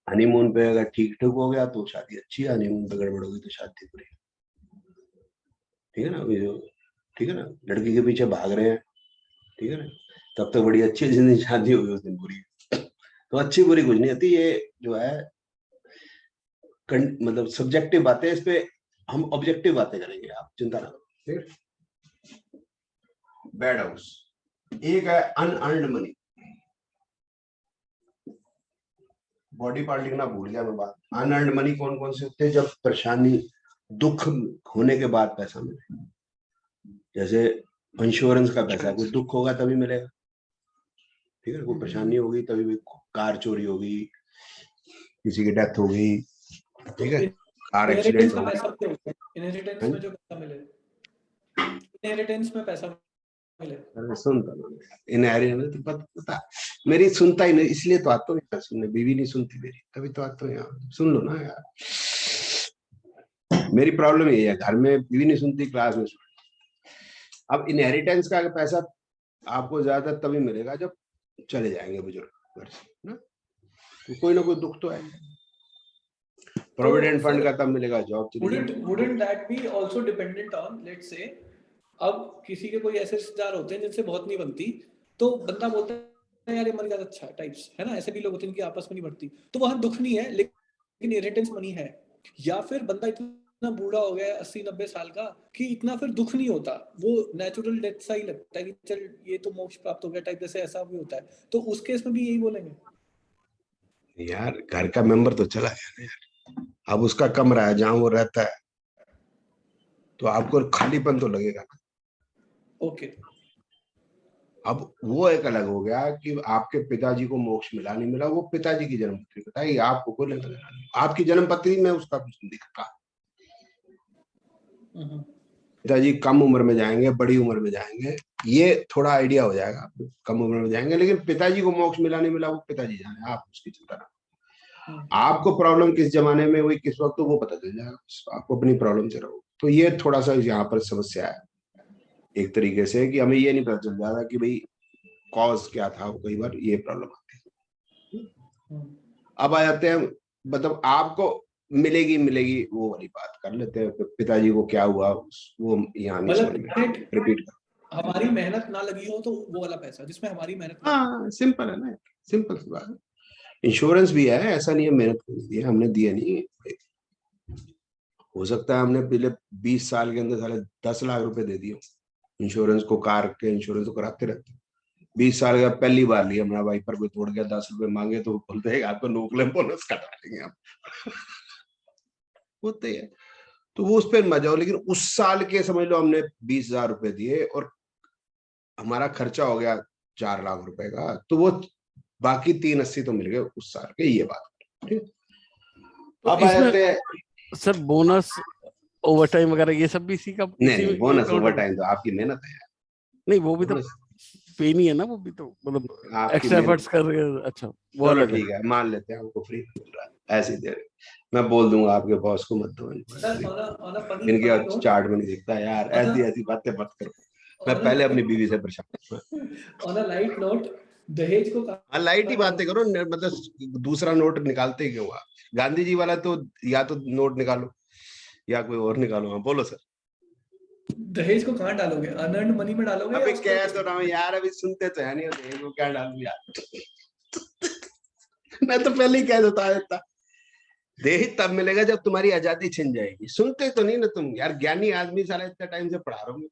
हनीमून पे अगर ठीक ठाक हो गया तो शादी अच्छी है, हनीमून पे गड़बड़ होगी तो शादी बुरी, ठीक है ना। अभी जो ठीक है ना, लड़की के पीछे भाग रहे हैं, ठीक है ना, तब तक बड़ी अच्छी जिंदगी शादी होगी, उस दिन बुरी। तो अच्छी बुरी कुछ नहीं होती, ये जो है मतलब सब्जेक्टिव बातें, इस पे हम ऑब्जेक्टिव बातें करेंगे, आप चिंता ना करो, ठीक है। बैड हाउस, एक है अनअर्न्ड मनी। बॉडी पार्ट लिखना भूल गया मैं बात। अनअर्न्ड मनी कौन कौन से होते हैं? जब परेशानी दुख होने के बाद पैसा मिले, जैसे इंश्योरेंस का पैसा, कुछ दुख होगा तभी मिलेगा, ठीक है, कोई परेशानी होगी तभी भी, कार चोरी होगी, किसी की डेथ होगी, ठीक है, कार एक्सीडेंट का होगा, पैसा भी होता है, इनहेरिटेंस में जो पैसा मिले, इनहेरिटेंस में पैसा मिले। अरे सुनता ना, इनहेरिटेंस तो पता मेरी सुनता ही नहीं, इसलिए तो आता हूँ यहाँ सुनने, बीवी नहीं सुनती मेरी, तभी तो आता हूँ यहाँ, सुन लो ना यार। मेरी प्रॉब्लम यही है, घर में बीवी नहीं सुनती, क्लास में सुनती। अब इनहेरिटेंस का पैसा आपको ज्यादा तभी मिलेगा जब चले जाएंगे बुजुर्ग घर से ना, तो कोई ना कोई दुख तो है। प्रोविडेंट फंड का तब मिलेगा जॉब चली जाएगी। Wouldn't that be also dependent on, let's say, अब किसी के कोई ऐसे रिश्तेदार होते हैं जिनसे बहुत नहीं बनती, तो बंदा बोलता है यार ये मर गया अच्छा टाइप्स, है ना, ऐसे भी लोग होते हैं कि आपस में नहीं बढ़ती, तो वहां दुख नहीं है लेकिन इनहेरिटेंस मनी है। या फिर बंदा इतना बूढ़ा हो गया 80-90 साल का कि इतना फिर दुख नहीं होता, वो नेचुरल डेथ सा ही लगता है कि चल ये तो मोक्ष प्राप्त हो गया टाइप, जैसे ऐसा भी होता है, तो उस केस में भी यही बोलेंगे। यार घर का मेंबर तो चला गया ना यार, अब उसका कमरा है जहां वो रहता है, तो आपको खालीपन तो लगेगा ना। ओके, अब वो एक अलग हो गया कि आपके पिताजी को मोक्ष मिला नहीं मिला, वो पिताजी की जन्मपत्री बताइए, आपको कोई लेना देना नहीं, आपकी जन्मपत्री में उसका कुछ नहीं दिखता। पिताजी कम उम्र में जाएंगे, बड़ी उम्र में जाएंगे, ये थोड़ा आइडिया हो जाएगा आपको, कम उम्र में जाएंगे, लेकिन पिताजी को मोक्ष मिला नहीं मिला वो पिताजी जाने, आप उसकी चिंता ना। आपको प्रॉब्लम किस जमाने में हुई, किस वक्त, तो वो पता चल जाएगा, आपको अपनी प्रॉब्लम से रहो। तो ये थोड़ा सा यहाँ पर समस्या है एक तरीके से, कि हमें ये नहीं पता चल जाता कि भाई कॉज क्या था, कई बार ये प्रॉब्लम आती है। अब आ जाते हैं, मतलब आपको मिलेगी वो वाली बात कर लेते हैं, पिताजी को क्या हुआ वो यहाँ नहीं समझ में, रिपीट कर। हमारी मेहनत ना लगी हो तो वो वाला पैसा जिसमें हमारी मेहनत, हाँ सिंपल है ना, सिंपल सी बात है। इंश्योरेंस भी है, ऐसा नहीं है मेहनत नहीं दी, हमने दिया नहीं, हो सकता है हमने पहले 20 साल के अंदर साले 10 लाख रुपए दे दिए इंश्योरेंस को, कार के इंश्योरेंस तो कराते रहते। 20 साल का पहली बार लिया, हमारा वाइपर कोई तोड़ गया, 10 रुपए मांगे तो बोलते हैं आपको नोकले बोनस कटा देंगे आप। होते हैं, तो वो उस पर मजा हो, लेकिन उस साल के समझ लो हमने 20,000 रुपए दिए और हमारा खर्चा हो गया 4 लाख रुपए का, तो वो बाकी 380 तो मिल गए उस साल के, ये बात ठीक। तो अब आ जाते हैं सर बोनस ओवर टाइम वगैरह ये सब भी इसी का, नहीं, बोनस ओवर टाइम तो आपकी मेहनत है यार, नहीं वो भी तो पे नहीं है ना, वो भी तो मतलब एक्स्ट्रा एफर्ट्स कर रहे हैं। अच्छा वो चलो अलग ठीक है, मान लेते हैं आपको फ्री मिल रहा है, ऐसे ही दे रहे, मैं बोल दूंगा आपके बॉस को मत दो इनके चार्ट में नहीं दिखता यार, ऐसी बातें मत करो, मैं पहले अपनी बीवी से परेशान हूं। ऑन अ लाइट नोट, दहेज को लाइट ही बातें करो, मतलब दूसरा नोट निकालते ही क्यों आप? गांधी जी वाला तो या तो नोट निकालो या कोई और निकालो। हाँ बोलो सर। दहेज को कहाँ डालोगे, अनअर्न्ड मनी में डालोगे? अबे कह तो रहा हूं यार, अभी सुनते तो है नहीं, दहेज को क्या डालूं यार। मैं तो पहले ही कह देता था, दहेज तब मिलेगा जब तुम्हारी आजादी छिन जाएगी। सुनते तो नहीं ना तुम यार, ज्ञानी आदमी सारा इतना टाइम से पढ़ा रहा हूँ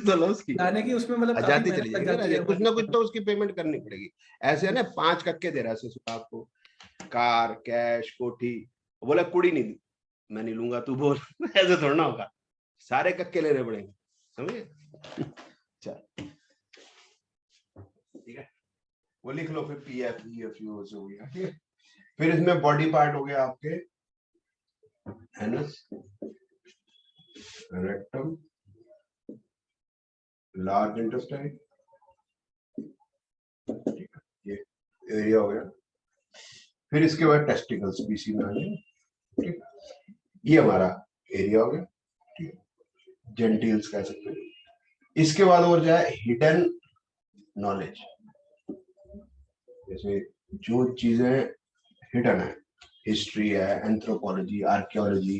तो लो उसकी उसमें मतलब आजादी चली जाएगी, कुछ ना कुछ तो उसकी पेमेंट करनी पड़ेगी। ऐसे है ना, 5 कक्के दे रहा है ससुर आपको, कार, कैश, कोठी, बोला कुड़ी नहीं दी, मैं नहीं लूंगा, तू बोल। ऐसे थोड़ा ना होगा, सारे कक्के लेने पड़ेंगे, समझे? चल ठीक है, वो लिख लो फिर, पीएफ ईएफयू हो गया, ठीक है। फिर इसमें बॉडी पार्ट हो गया आपके एनस, रेक्टम, लार्ज इंटेस्टाइन, ये एरिया हो गया। फिर इसके बाद टेस्टिकल्स बीसी में आ गए, ठीक, ये हमारा एरिया हो गया, ठीक, जेंटिल्स कह सकते हैं। इसके बाद और जाए हिडन नॉलेज, जैसे जो चीजें हिडन है, हिस्ट्री है, एंथ्रोपोलॉजी, आर्कियोलॉजी,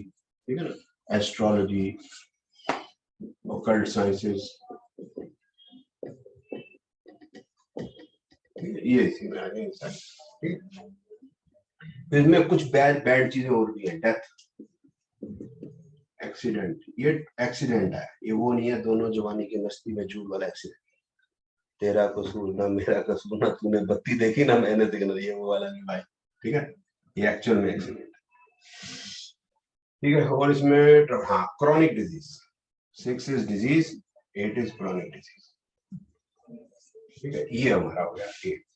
ठीक है ना, एस्ट्रोलॉजी, ऑकल्ट साइंसेस, ये इसी में आ गए इंसान, ठीक है। इसमें कुछ बैड चीजें और भी हैं, डेथ, एक्सीडेंट। ये एक्सीडेंट है, ये वो नहीं है दोनों जवानी की मस्ती में झूठ वाला एक्सीडेंट, तेरा कसूर ना मेरा कसूर, ना तूने बत्ती देखी ना मैंने देखना, ये वो वाला नहीं भाई, ठीक है। ये एक्चुअल में एक्सीडेंट, ठीक है। और इसमें हाँ chronic disease, 6 is disease, 8 is chronic disease, ठीक है। ये हमारा हो गया 8।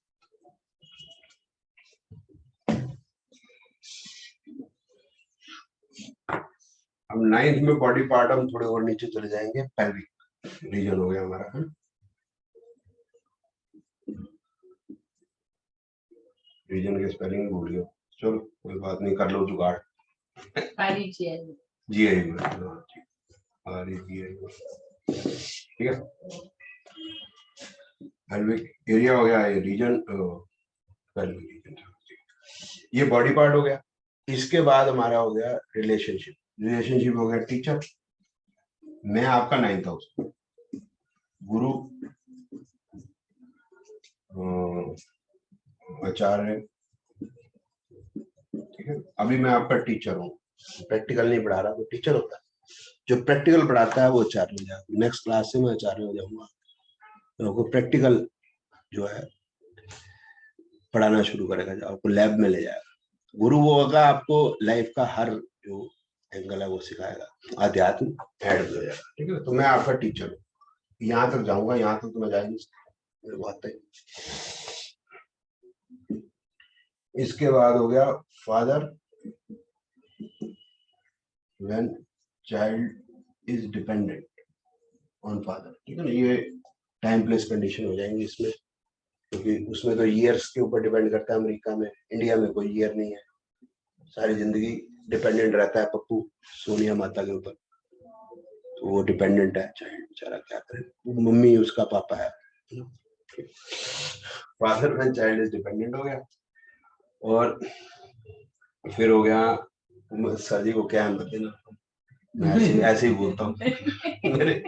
अब 9th में बॉडी पार्ट हम थोड़े और नीचे चले जाएंगे, पेल्विक रीजन हो गया हमारा, है। रीजन के स्पेलिंग भूल गया, चलो कोई बात नहीं, कर लो जुगाड़। जी आई में, ठीक है। पेल्विक एरिया हो गया, ये रीजन, पेल्विक रीजन, ये बॉडी पार्ट हो गया। इसके बाद हमारा हो गया रिलेशनशिप। रिलेशनशिप हो गया टीचर, मैं आपका 9th हाउस, गुरु, आचार्य, ठीक है। अभी मैं आपका टीचर हूँ, प्रैक्टिकल नहीं पढ़ा रहा, तो टीचर होता है। जो प्रैक्टिकल पढ़ाता है वो आचार्य हो जाएगा। नेक्स्ट क्लास से मैं आचार्य हो जाऊंगा, तो आपको प्रैक्टिकल जो है पढ़ाना शुरू करेगा, जो आपको लैब में ले जाएगा। गुरु वो होगा, आपको लाइफ का हर जो एंगल है वो सिखाएगा, अध्यात्म ऐड हो जाएगा, ठीक है। तो मैं आपका टीचर हूँ, यहाँ तक जाऊंगा, यहाँ तक तो मैं जा ही नहीं सकता, बात है। इसके बाद हो गया father, when child is dependent on father, ठीक है ना। ये टाइम प्लेस कंडीशन हो जाएंगी इसमें, क्योंकि उसमें तो ईयर्स के ऊपर डिपेंड करता है। अमेरिका में, इंडिया में कोई ईयर नहीं है, सारी जिंदगी डिपेंडेंट रहता है पप्पू सोनिया माता के ऊपर, तो वो डिपेंडेंट है चाइल्ड, बेचारा क्या करे, मम्मी उसका पापा है। Father when child is dependent हो गया। और फिर हो गया, सर जी को क्या है बताना, मैं ऐसे ही बोलता हूँ मेरे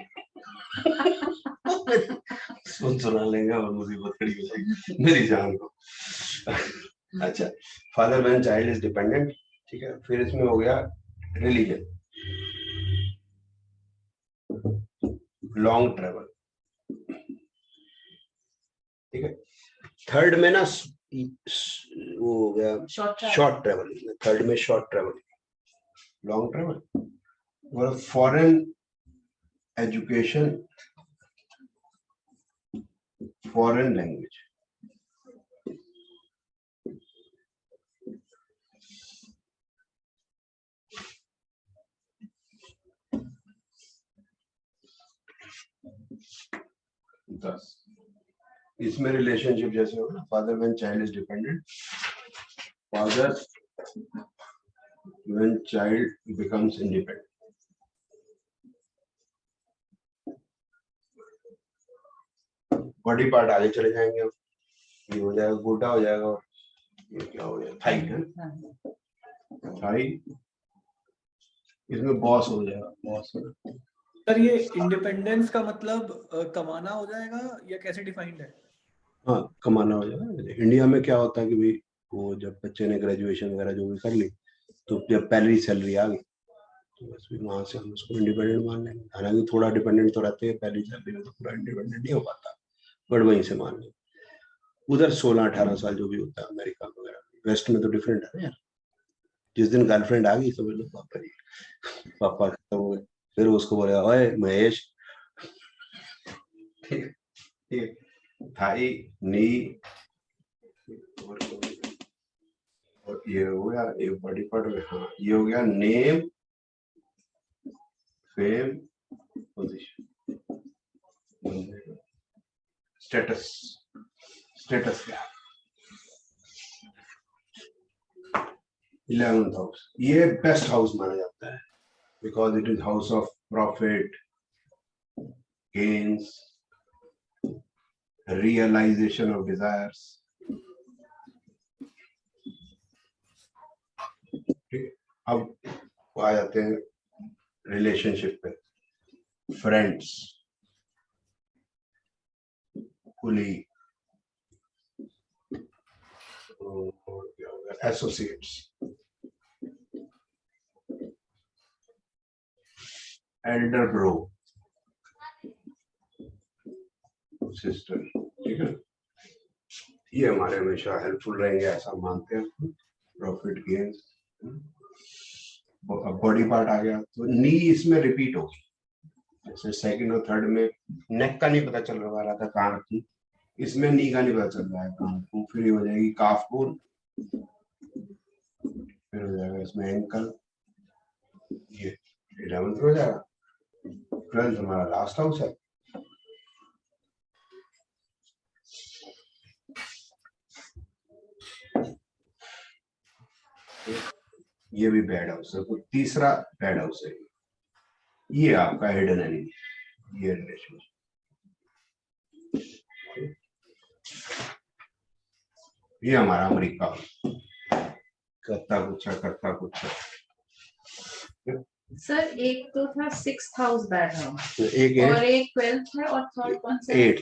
सुना लेंगे और मुसीबत खड़ी हो जाएगी मेरी जान को। अच्छा, father when child is dependent, ठीक है। फिर इसमें हो गया रिलीजन, लॉन्ग ट्रेवल, ठीक है। थर्ड में ना वो हो गया शॉर्ट ट्रेवल, थर्ड में शॉर्ट ट्रेवल, लॉन्ग ट्रेवल और फॉरेन एजुकेशन, फॉरेन लैंग्वेज, दस। इसमें रिलेशनशिप जैसे हो ना, father when child is dependent, father when child becomes independent, body part आगे चले जाएंगे, ये हो जाएगा गोटा हो जाएगा, और ये क्या हो जाएगा थाई, है थाई। इसमें बॉस हो जाएगा, बॉस। सर ये इंडिपेंडेंस का मतलब कमाना हो जाएगा या कैसे डिफाइंड है? हाँ, कमाना हो जाएगा। इंडिया में क्या होता है कि भाई वो जब बच्चे ने ग्रेजुएशन वगैरह जो भी कर ली, तो जब पहली सैलरी आ गई तो बस फिर वहां से हम उसको इंडिपेंडेंट मान लेंगे। हालांकि थोड़ा डिपेंडेंट तो रहते हैं, पहली सैलरी में तो पूरा इंडिपेंडेंट नहीं हो पाता, बट वहीं से मान लेंगे। उधर 16-18 साल जो भी होता है अमेरिका वगैरह, वेस्ट में तो डिफरेंट है ना यार। जिस दिन गर्लफ्रेंड आ गई समझ लो पापा जी, पापा खत्म हो गए। फिर उसको बोलेगा ओए महेश, ठीक ठीक, थाई, नी, और ये हो गया एक बॉडी पार्ट में। हाँ, ये हो गया name, fame, position, status. Status क्या? 11th हाउस, ये बेस्ट हाउस माना जाता है, because it is house of profit, gains, realisation of desires. ठीक, अब आ जाते हैं रिलेशनशिप पे। फ्रेंड्स, कुली, एसोसिएट्स, एल्डर ब्रो, सिस्टर, ठीक है, ये हमारे हमेशा हेल्पफुल रहेंगे ऐसा मानते हैं। प्रॉफिट गेन्स, बॉडी पार्ट आ गया तो नी इसमें रिपीट होगी, जैसे सेकंड और थर्ड में नेक का नहीं पता चल रहा था कहाँ रखी, इसमें नी का नहीं पता चल रहा है कहाँ को, फिर ये हो जाएगी काफ बोन, फिर हो जाएगा इसमें एंकल, ये 11th हो जाएगा, 12th हमारा लास्ट हाउस है। ये भी बैड हाउस है, तो तीसरा बैड हाउस है, ये आपका हिडन एनिमी, ये रिलेशन, ये हमारा अमेरिका करता कुछ है। सर एक तो था 6th हाउस बैड हाउस, तो एक और एक 12th है, और थर्ड कौन सा है? 8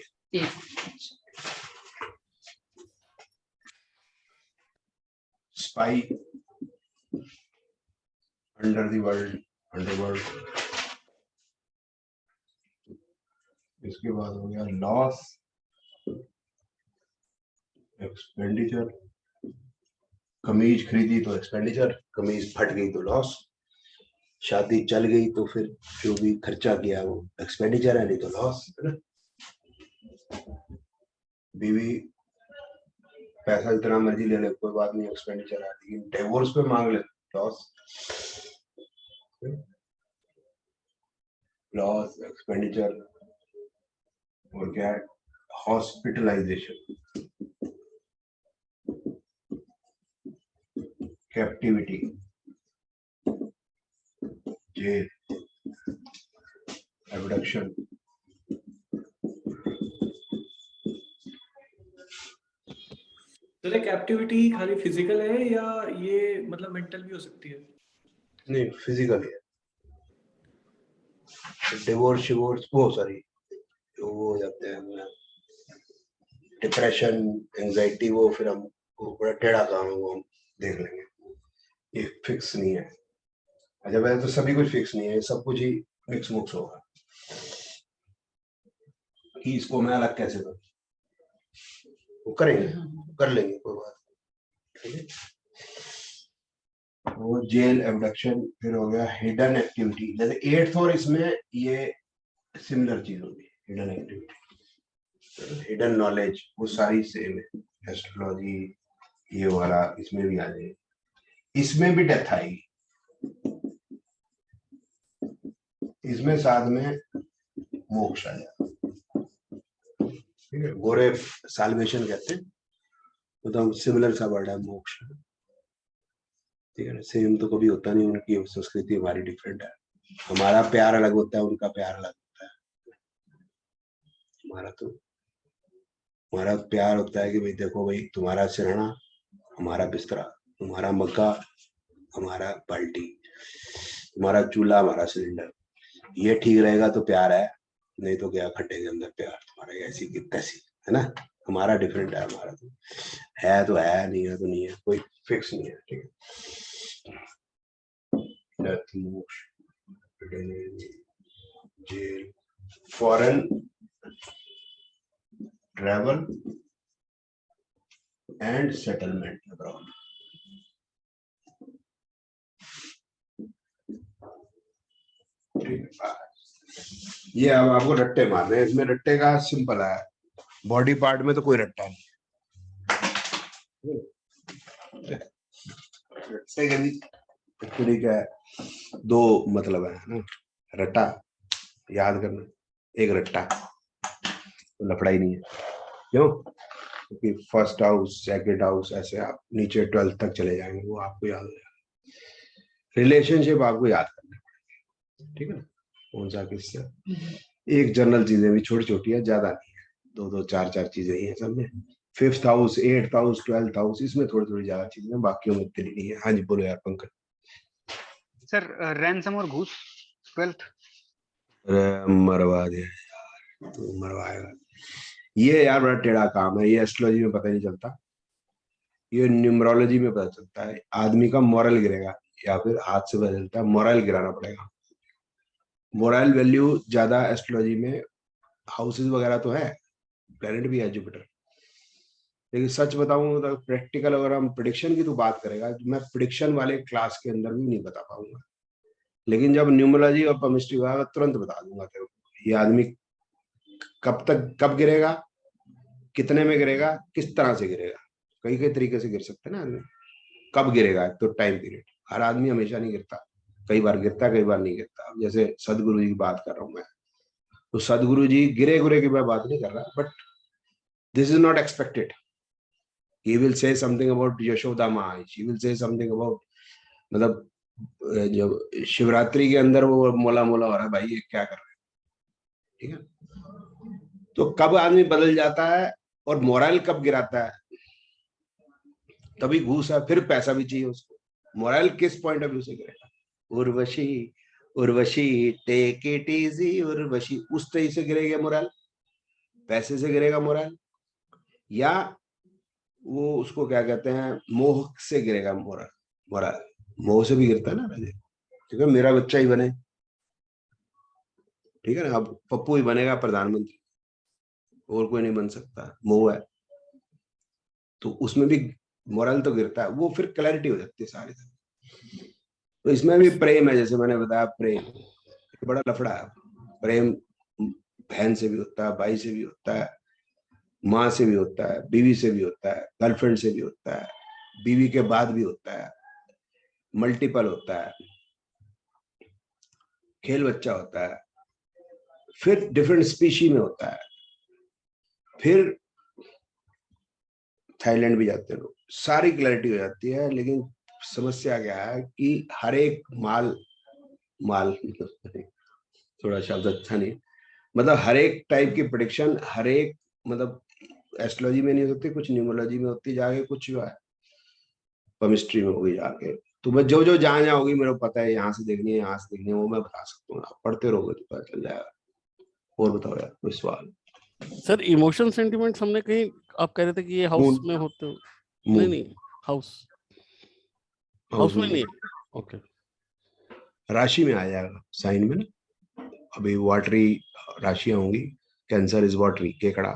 spy, under the world, underworld, इसके बाद हो गया लॉस, एक्सपेंडिचर, कमीज खरीदी तो एक्सपेंडिचर, कमीज फट गई तो लॉस, शादी चल गई तो फिर जो भी खर्चा किया वो एक्सपेंडिचर है, नहीं तो लॉस है ना। बीवी पैसा जितना मर्जी ले ले कोई बात नहीं, एक्सपेंडिचर है, लेकिन डिवोर्स पे मांग ले लॉस, लॉस, एक्सपेंडिचर, और क्या है, हॉस्पिटलाइजेशन, कैप्टिविटी, जेल, एबडक्शन, तो कैप्टिविटी खाली फिजिकल है या ये मतलब मेंटल भी हो सकती है? नहीं फिजिकल है, डिवोर्स वो सॉरी वो हो जाते हैं डिप्रेशन, एंजाइटी, वो फिर हम वो बड़ा टेढ़ा काम है, वो हम देख लेंगे, ये फिक्स नहीं है। अच्छा वैसे तो सभी कुछ फिक्स नहीं है, सब कुछ ही मिक्स मुक्स होगा कि इसको मैं अलग कैसे करूं, वो करेंगे, कर लेंगे, कोई बात नहीं। वो जेल, एबडक्शन, फिर हो गया हिडन एक्टिविटी, जैसे 8th और इसमें ये सिमिलर चीज होगी, हिडन एक्टिविटी, हिडन नॉलेज, वो सारी सेम है, एस्ट्रोलॉजी ये वाला इसमें भी आ जाएगी, इसमें भी डेथ आएगी, इसमें साथ में मोक्ष आ जाएगा, ठीक है, गोरे साल्वेशन कहते हैं, मतलब सिमिलर सा वर्ड है मोक्ष, ठीक है ना, सेम तो कभी होता नहीं, उनकी संस्कृति हमारी डिफरेंट है, हमारा प्यार अलग होता है, उनका प्यार अलग होता है, हमारा प्यार होता है कि भाई देखो भाई, तुम्हारा सिरहाना हमारा बिस्तरा, तुम्हारा मग्गा हमारा बाल्टी, तुम्हारा चूल्हा हमारा सिलेंडर, ये ठीक रहेगा तो प्यार है, नहीं तो क्या खड्डे के अंदर प्यार तुम्हारा, ऐसी की तैसी है ना, हमारा डिफरेंट है, हमारा तो है, नहीं है तो नहीं है, कोई फिक्स नहीं है, ठीक है। Jail, foreign travel and settlement abroad, ये अब आपको रट्टे मारने हैं, इसमें रट्टे का सिंपल है, बॉडी पार्ट में तो कोई रट्टा नहीं है, रट्टे के भी एक्चुअली क्या है, 2 मतलब है ना, रट्टा याद करना, एक रट्टा तो लफड़ा ही नहीं है, क्यों, क्योंकि फर्स्ट हाउस सेकंड हाउस ऐसे आप नीचे 12th तक चले जाएंगे, वो आपको याद हो जाएगा, रिलेशनशिप आपको याद करना पड़ेगा, ठीक है ना, कौन सा किससे, एक जनरल चीजें भी छोटी छोटी है, ज्यादा नहीं है, 2 4 चीजें ही है सब में, 5th house 8th house 12th house, इसमें थोड़ी थोड़ी ज्यादा चीजें, बाकी में इतनी नहीं है। हाँ जी बोलो यार पंकज। सर रैंसम और घूस 12th। मरवा दे यार, तू मरवाएगा, ये यार बड़ा टेढ़ा काम है, ये एस्ट्रोलॉजी में पता नहीं चलता, ये न्यूमरोलॉजी में पता चलता है। आदमी का मॉरल गिरेगा या फिर हाथ से पता चलता है, मॉरल गिराना पड़ेगा। मोरल वैल्यू ज्यादा एस्ट्रोलॉजी में, हाउसेस वगैरह तो है, प्लेनेट भी है जुपिटर, लेकिन सच बताऊं तो प्रैक्टिकल अगर हम प्रिडिक्शन की तो बात करेगा, मैं प्रिडिक्शन वाले क्लास के अंदर भी नहीं बता पाऊंगा, लेकिन जब न्यूमरोलॉजी और केमिस्ट्री होगा तुरंत बता दूंगा तेरे को ये आदमी कब गिरेगा, कितने में गिरेगा, किस तरह से गिरेगा। कई कई तरीके से गिर सकते हैं ना आदमी। कब गिरेगा, तो टाइम पीरियड, हर आदमी हमेशा नहीं गिरता, कई बार गिरता, कई बार नहीं गिरता। जैसे सदगुरु जी की बात कर रहा हूं मैं, तो सदगुरु जी गिरे गुरे की मैं बात नहीं कर रहा, but this is not expected. He will say something about Yashoda माँ, he will say something about, मतलब जब शिवरात्रि के अंदर वो मोला मोला हो रहा है, भाई ये क्या कर रहे हैं, ठीक है। तो कब आदमी बदल जाता है और मोरल कब गिराता है, तभी घूस है, फिर पैसा भी चाहिए उसको। मोरल किस पॉइंट ऑफ व्यू से गिरेगा, Urvashi Urvashi take it easy Urvashi, उस तरह से गिरेगा मोरल, पैसे से गिरेगा मोरल, या वो उसको क्या कहते हैं मोह से गिरेगा मोरल। मोरल मोह से भी गिरता है ना वैसे, ठीक है, मेरा बच्चा ही बने, ठीक है ना, अब पप्पू ही बनेगा प्रधानमंत्री, और कोई नहीं बन सकता, मोह है, तो उसमें भी मोरल तो गिरता है, वो फिर क्लैरिटी हो जाती है सारी। तो इसमें भी प्रेम है, जैसे मैंने बताया, प्रेम बड़ा लफड़ा है। प्रेम बहन से भी होता है, भाई से भी होता है, माँ से भी होता है, बीवी से भी होता है, गर्लफ्रेंड से भी होता है, बीवी के बाद भी होता है, मल्टीपल होता है, खेल बच्चा होता है, फिर डिफरेंट स्पीशी में होता है, फिर थाईलैंड भी जाते हैं लोग, सारी क्लैरिटी हो जाती है। लेकिन समस्या क्या है कि हर एक माल थोड़ा शब्द अच्छा नहीं, मतलब हर एक टाइप की प्रेडिक्शन, हर एक, मतलब एस्ट्रोलॉजी में नहीं होती, कुछ न्यूमरोलॉजी में होती जाके, कुछ जो है केमिस्ट्री में होगी जाके। तो मैं जो जो जहाँ जहाँ होगी मेरे को पता है, यहाँ से देखनी है, यहाँ से देखनी है, वो मैं बता सकता हूँ, आप पढ़ते रहोगे तो पता चल जाएगा। और बताओ यार कोई सवाल। सर इमोशन सेंटिमेंट्स हमने कहीं, आप कह रहे थे कि ये हाउस में होते हो, नहीं हाउस में नहीं, ओके, राशि में आ जाएगा, साइन में ना। अभी वाटरी राशियां होंगी, कैंसर इज वाटरी, केकड़ा,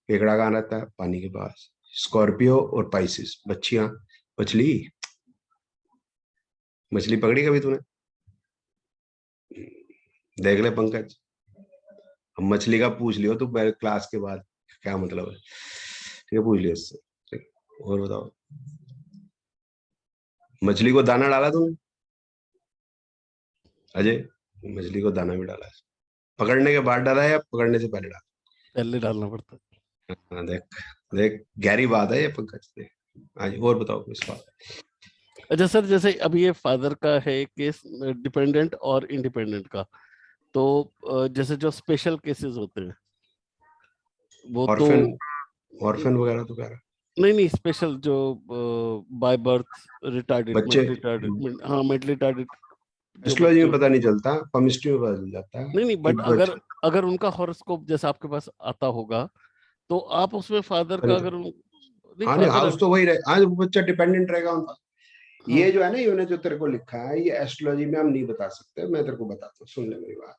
केकड़ा कहाँ रहता है, पानी के पास। स्कॉर्पियो और पाइसिस, मच्छियां, मछली, मछली पकड़ी कभी तूने, देख ले पंकज, हम मछली का पूछ लियो तो पहले क्लास के बाद क्या मतलब है, ठीक है, पूछ लियो उससे, ठीक। और बताओ, मछली को दाना डाला तूने अजय, मछली को दाना भी डाला है, पकड़ने के बाद डाला है या पकड़ने से पहले डाला, पहले डालना पड़ता है। हाँ, देख देख गहरी बात है ये पंकज, देख। हाँ जी, और बताओ इस बात। अच्छा सर, जैसे अभी ये फादर का है केस, डिपेंडेंट और इंडिपेंडेंट का, तो जैसे जो स्पेशल केसेस होते हैं वो ऑर्फन, तो ऑर्फन वगैरह तो कह रहा नहीं, स्पेशल जो बाय बर्थ रिटार्डेड, बच्चे, हाँ मेंटली रिटार्डेड जो एस्ट्रोलॉजी बच्चे, में पता नहीं चलता, केमिस्ट्री में पता चल जाता है नहीं कि बट अगर अगर उनका हॉरोस्कोप जैसे आपके पास आता होगा तो आप उसमें फादर का अगर नहीं, हाँ नहीं, फादर, हाउस तो वही रहे, आज वो बच्चा डिपेंडेंट रहेगा उनका। हाँ ये जो है ना, इन्होंने जो तेरे को लिखा है, ये एस्ट्रोलॉजी में हम नहीं बता सकते, मैं तेरे को बताता हूँ, सुन ले मेरी बात।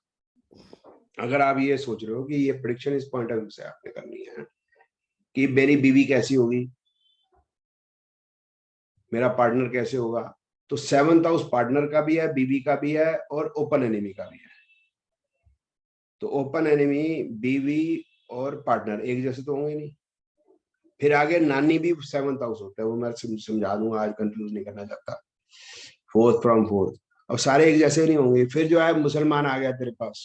अगर आप ये सोच रहे हो कि ये प्रेडिक्शन इस पॉइंट ऑफ व्यू से आपने करनी है कि मेरी बीवी कैसी होगी, मेरा पार्टनर कैसे होगा, तो 7th हाउस पार्टनर का भी है, बीवी का भी है, और ओपन एनिमी का भी है। तो ओपन एनिमी, बीवी और पार्टनर एक जैसे तो होंगे नहीं। फिर आगे नानी भी 7th हाउस होता है, वो मैं समझा दूंगा, आज कंफ्यूज नहीं करना चाहता। 4th फ्रॉम 4th, अब सारे एक जैसे नहीं होंगे। फिर जो है मुसलमान आ गया तेरे पास,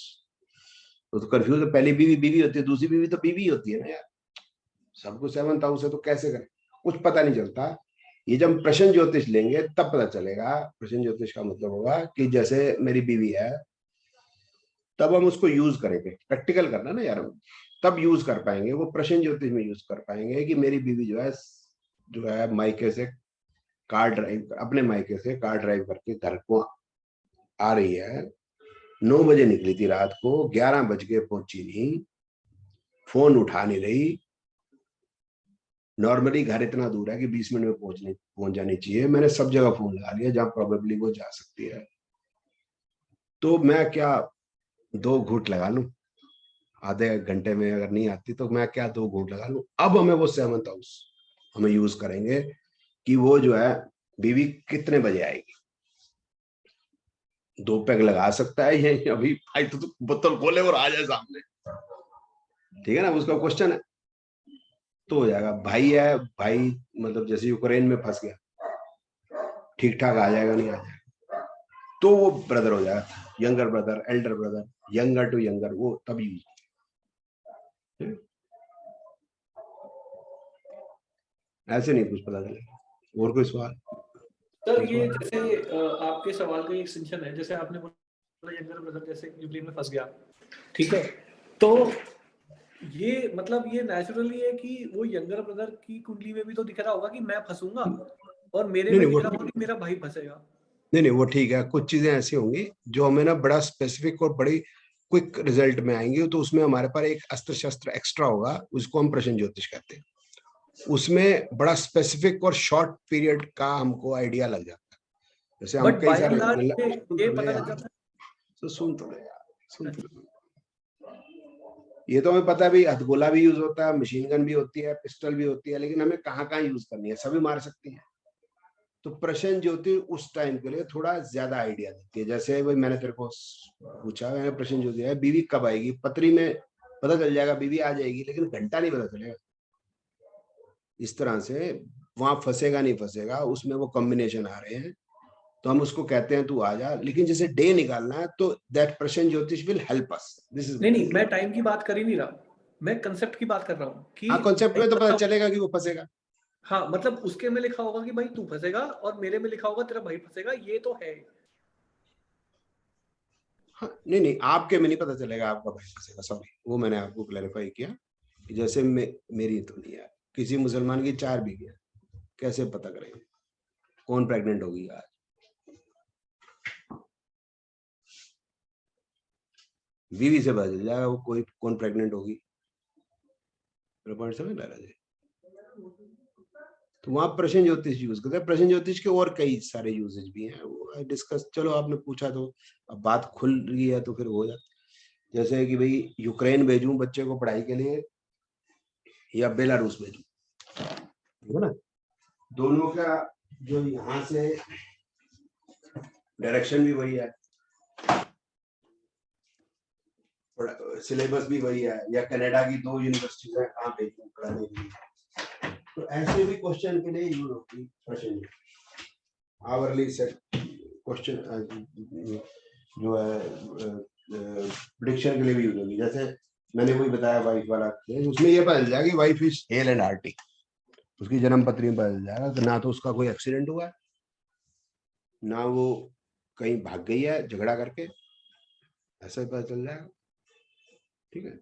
तो कंफ्यूज, तो पहली बीवी बीवी होती है, दूसरी बीवी तो बीवी होती है ना यार, सबको 7th हाउस है तो कैसे करें, कुछ पता नहीं चलता। ये जब प्रश्न ज्योतिष लेंगे तब पता चलेगा। प्रश्न ज्योतिष का मतलब होगा कि जैसे मेरी बीवी है, तब हम उसको यूज करेंगे, प्रैक्टिकल करना ना यार, हम तब यूज कर पाएंगे, वो प्रश्न ज्योतिष में यूज कर पाएंगे कि मेरी बीवी जो है मायके से कार ड्राइव, अपने मायके से कार ड्राइव करके घर को आ रही है, 9 बजे निकली थी रात को, 11 बज के पहुंची नहीं, फोन उठा नहीं रही, नॉर्मली घर इतना दूर है कि 20 मिनट में पहुंच जानी चाहिए। मैंने सब जगह फोन लगा लिया जहां प्रोबेबली वो जा सकती है। तो मैं क्या 2 घूंट लगा लूं, आधे घंटे में अगर नहीं आती तो मैं क्या 2 घूंट लगा लूं। अब हमें वो 7th हाउस हमें यूज करेंगे कि वो जो है बीवी कितने बजे आएगी। 2 पैग लगा सकता है ये अभी भाई, तो बोतल खोले और आ जाए सामने, ठीक है ना, उसका क्वेश्चन है तो हो जाएगा। भाई है, भाई मतलब जैसे यूक्रेन में फंस गया, ठीक ठाक आ जाएगा नहीं आ जाएगा, तो वो ब्रदर हो जाएगा, younger brother, elder brother, younger to younger, वो तब यूज। ऐसे नहीं कुछ पता चलेगा। और कोई सवाल? सर ये जैसे आपके सवाल का एक एक्सटेंशन है, जैसे आपने बोला यंगर ब्रदर जैसे यूक्रेन में फंस गया, ठीक है, तो ये मतलब ये नेचुरली है कि वो यंगर ब्रदर की कुंडली में भी तो दिख रहा होगा कि मैं फंसूंगा, और मेरे में दिख रहा होगा कि मेरा भाई फंसेगा। नहीं वो ठीक है। कुछ चीजें ऐसी होंगी जो हमें ना बड़ा स्पेसिफिक और बड़ी क्विक रिजल्ट में आएंगी, तो उसमें हमारे पास एक अस्त्र शस्त्र एक्स्ट्रा होगा, उसको हम प्रश्न ज्योतिष कहते हैं। उसमें बड़ा स्पेसिफिक और शॉर्ट पीरियड का हमको आइडिया लग जाता है। जैसे हम कई सारे ये पता लग जाता है। तो सुन तो ये तो हमें पता है भाई, हथगोला भी यूज होता है, मशीन गन भी होती है, पिस्टल भी होती है, लेकिन हमें कहाँ कहाँ यूज करनी है, सभी मार सकती हैं। तो प्रश्न ज्योति उस टाइम के लिए थोड़ा ज्यादा आइडिया देती है। जैसे भाई मैंने तेरे को पूछा, मैंने प्रश्न ज्योति है बीवी कब आएगी, पत्री में पता चल जाएगा बीवी आ जाएगी, लेकिन घंटा नहीं पता चलेगा। इस तरह से वहां फंसेगा नहीं फंसेगा, उसमें वो कॉम्बिनेशन आ रहे हैं, तो हम उसको कहते हैं तू आ जा। लेकिन जैसे डे निकालना है तो दैट प्रश्न ज्योतिष will help us. This is नहीं मैं टाइम की बात कर ही नहीं रहा, मैं कंसेप्ट की बात कर रहा हूँ कि कॉन्सेप्ट में तो पता चलेगा कि वो फंसेगा। हाँ मतलब उसके में लिखा होगा कि भाई तू फंसेगा, और मेरे में लिखा होगा तेरा भाई फंसेगा, ये तो है। हाँ, नहीं आपके में नहीं पता चलेगा आपका भाई फंसेगा, सॉरी, वो मैंने आपको क्लैरिफाई किया। जैसे मेरी तो नहीं है, किसी मुसलमान की 4 बीवी है, कैसे पता करेंगे कौन प्रेग्नेंट होगी आज? बीवी से पता चल जाएगा वो कोई कौन प्रेग्नेंट होगी। पॉइंट समझ ला रहे? तो वहां प्रश्न ज्योतिष यूज करते हैं। प्रश्न ज्योतिष के और कई सारे यूजेज भी हैं, वो डिस्कस, चलो आपने पूछा तो अब बात खुल रही है तो फिर हो जाता। जैसे कि भाई यूक्रेन भेजूं बच्चे को पढ़ाई के लिए या बेलारूस भेजूं, ठीक है ना, दोनों का जो यहाँ से डायरेक्शन भी वही है, सिलेबस भी वही है, या कनाडा की 2 यूनिवर्सिटीज है, कहाँ भेजूं पढ़ाने के लिए। तो ऐसे भी क्वेश्चन के लिए यूज होती है प्रश्न। आवरली सेट क्वेश्चन जो है प्रेडिक्शन के लिए भी यूज होगी। जैसे मैंने वही बताया वाइफ वाला, उसमें ये पता चल जाएगा कि wife is hello and hearty, उसकी जन्म पत्री में पता चल जाएगा कि ना तो उसका कोई एक्सीडेंट हुआ है, ना वो कहीं भाग गई है झगड़ा करके, ऐसा ही पता चल जाएगा। ठीक है,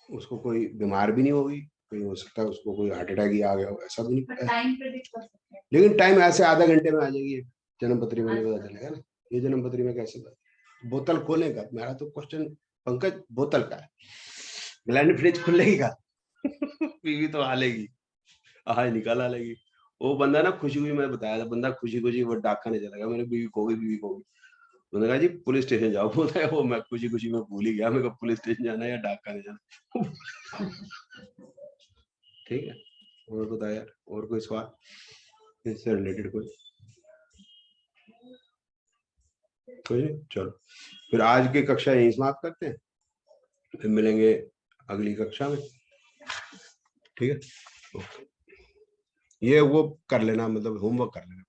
उसको कोई बीमार भी नहीं होगी, कहीं हो सकता है उसको कोई हार्ट अटैक ही आ गया हो, ऐसा भी नहीं पता। टाइम प्रेडिक्ट कर सकते हैं, लेकिन टाइम ऐसे आधा घंटे में आ जाएगी, जन्म पत्री में नहीं पता चलेगा ना। ये जन्म पत्री में कैसे पता? बोतल खोलेगा, मेरा तो क्वेश्चन पंकज बोतल का है, ग्लैंड फ्रिज खुलेगी का बीवी तो हालेगी, आज निकाल लेगी। वो बंदा ना खुशी खुशी, मैं बताया था, बंदा खुशी खुशी वो डाक खाने चला गया, मैंने बीवी खो गई, बीवी खो गई। मैंने कहा जी पुलिस स्टेशन जाओ, बोलता है वो मैं खुशी खुशी में भूल ही गया, मेरे को पुलिस स्टेशन जाना है या डाक खाने जाना। ठीक है, और बताया यार, और कोई सवाल इससे रिलेटेड? कोई नहीं, चलो फिर आज की कक्षा यहीं समाप्त करते हैं, फिर मिलेंगे अगली कक्षा में। ठीक है, ये वो कर लेना, मतलब होमवर्क कर लेना।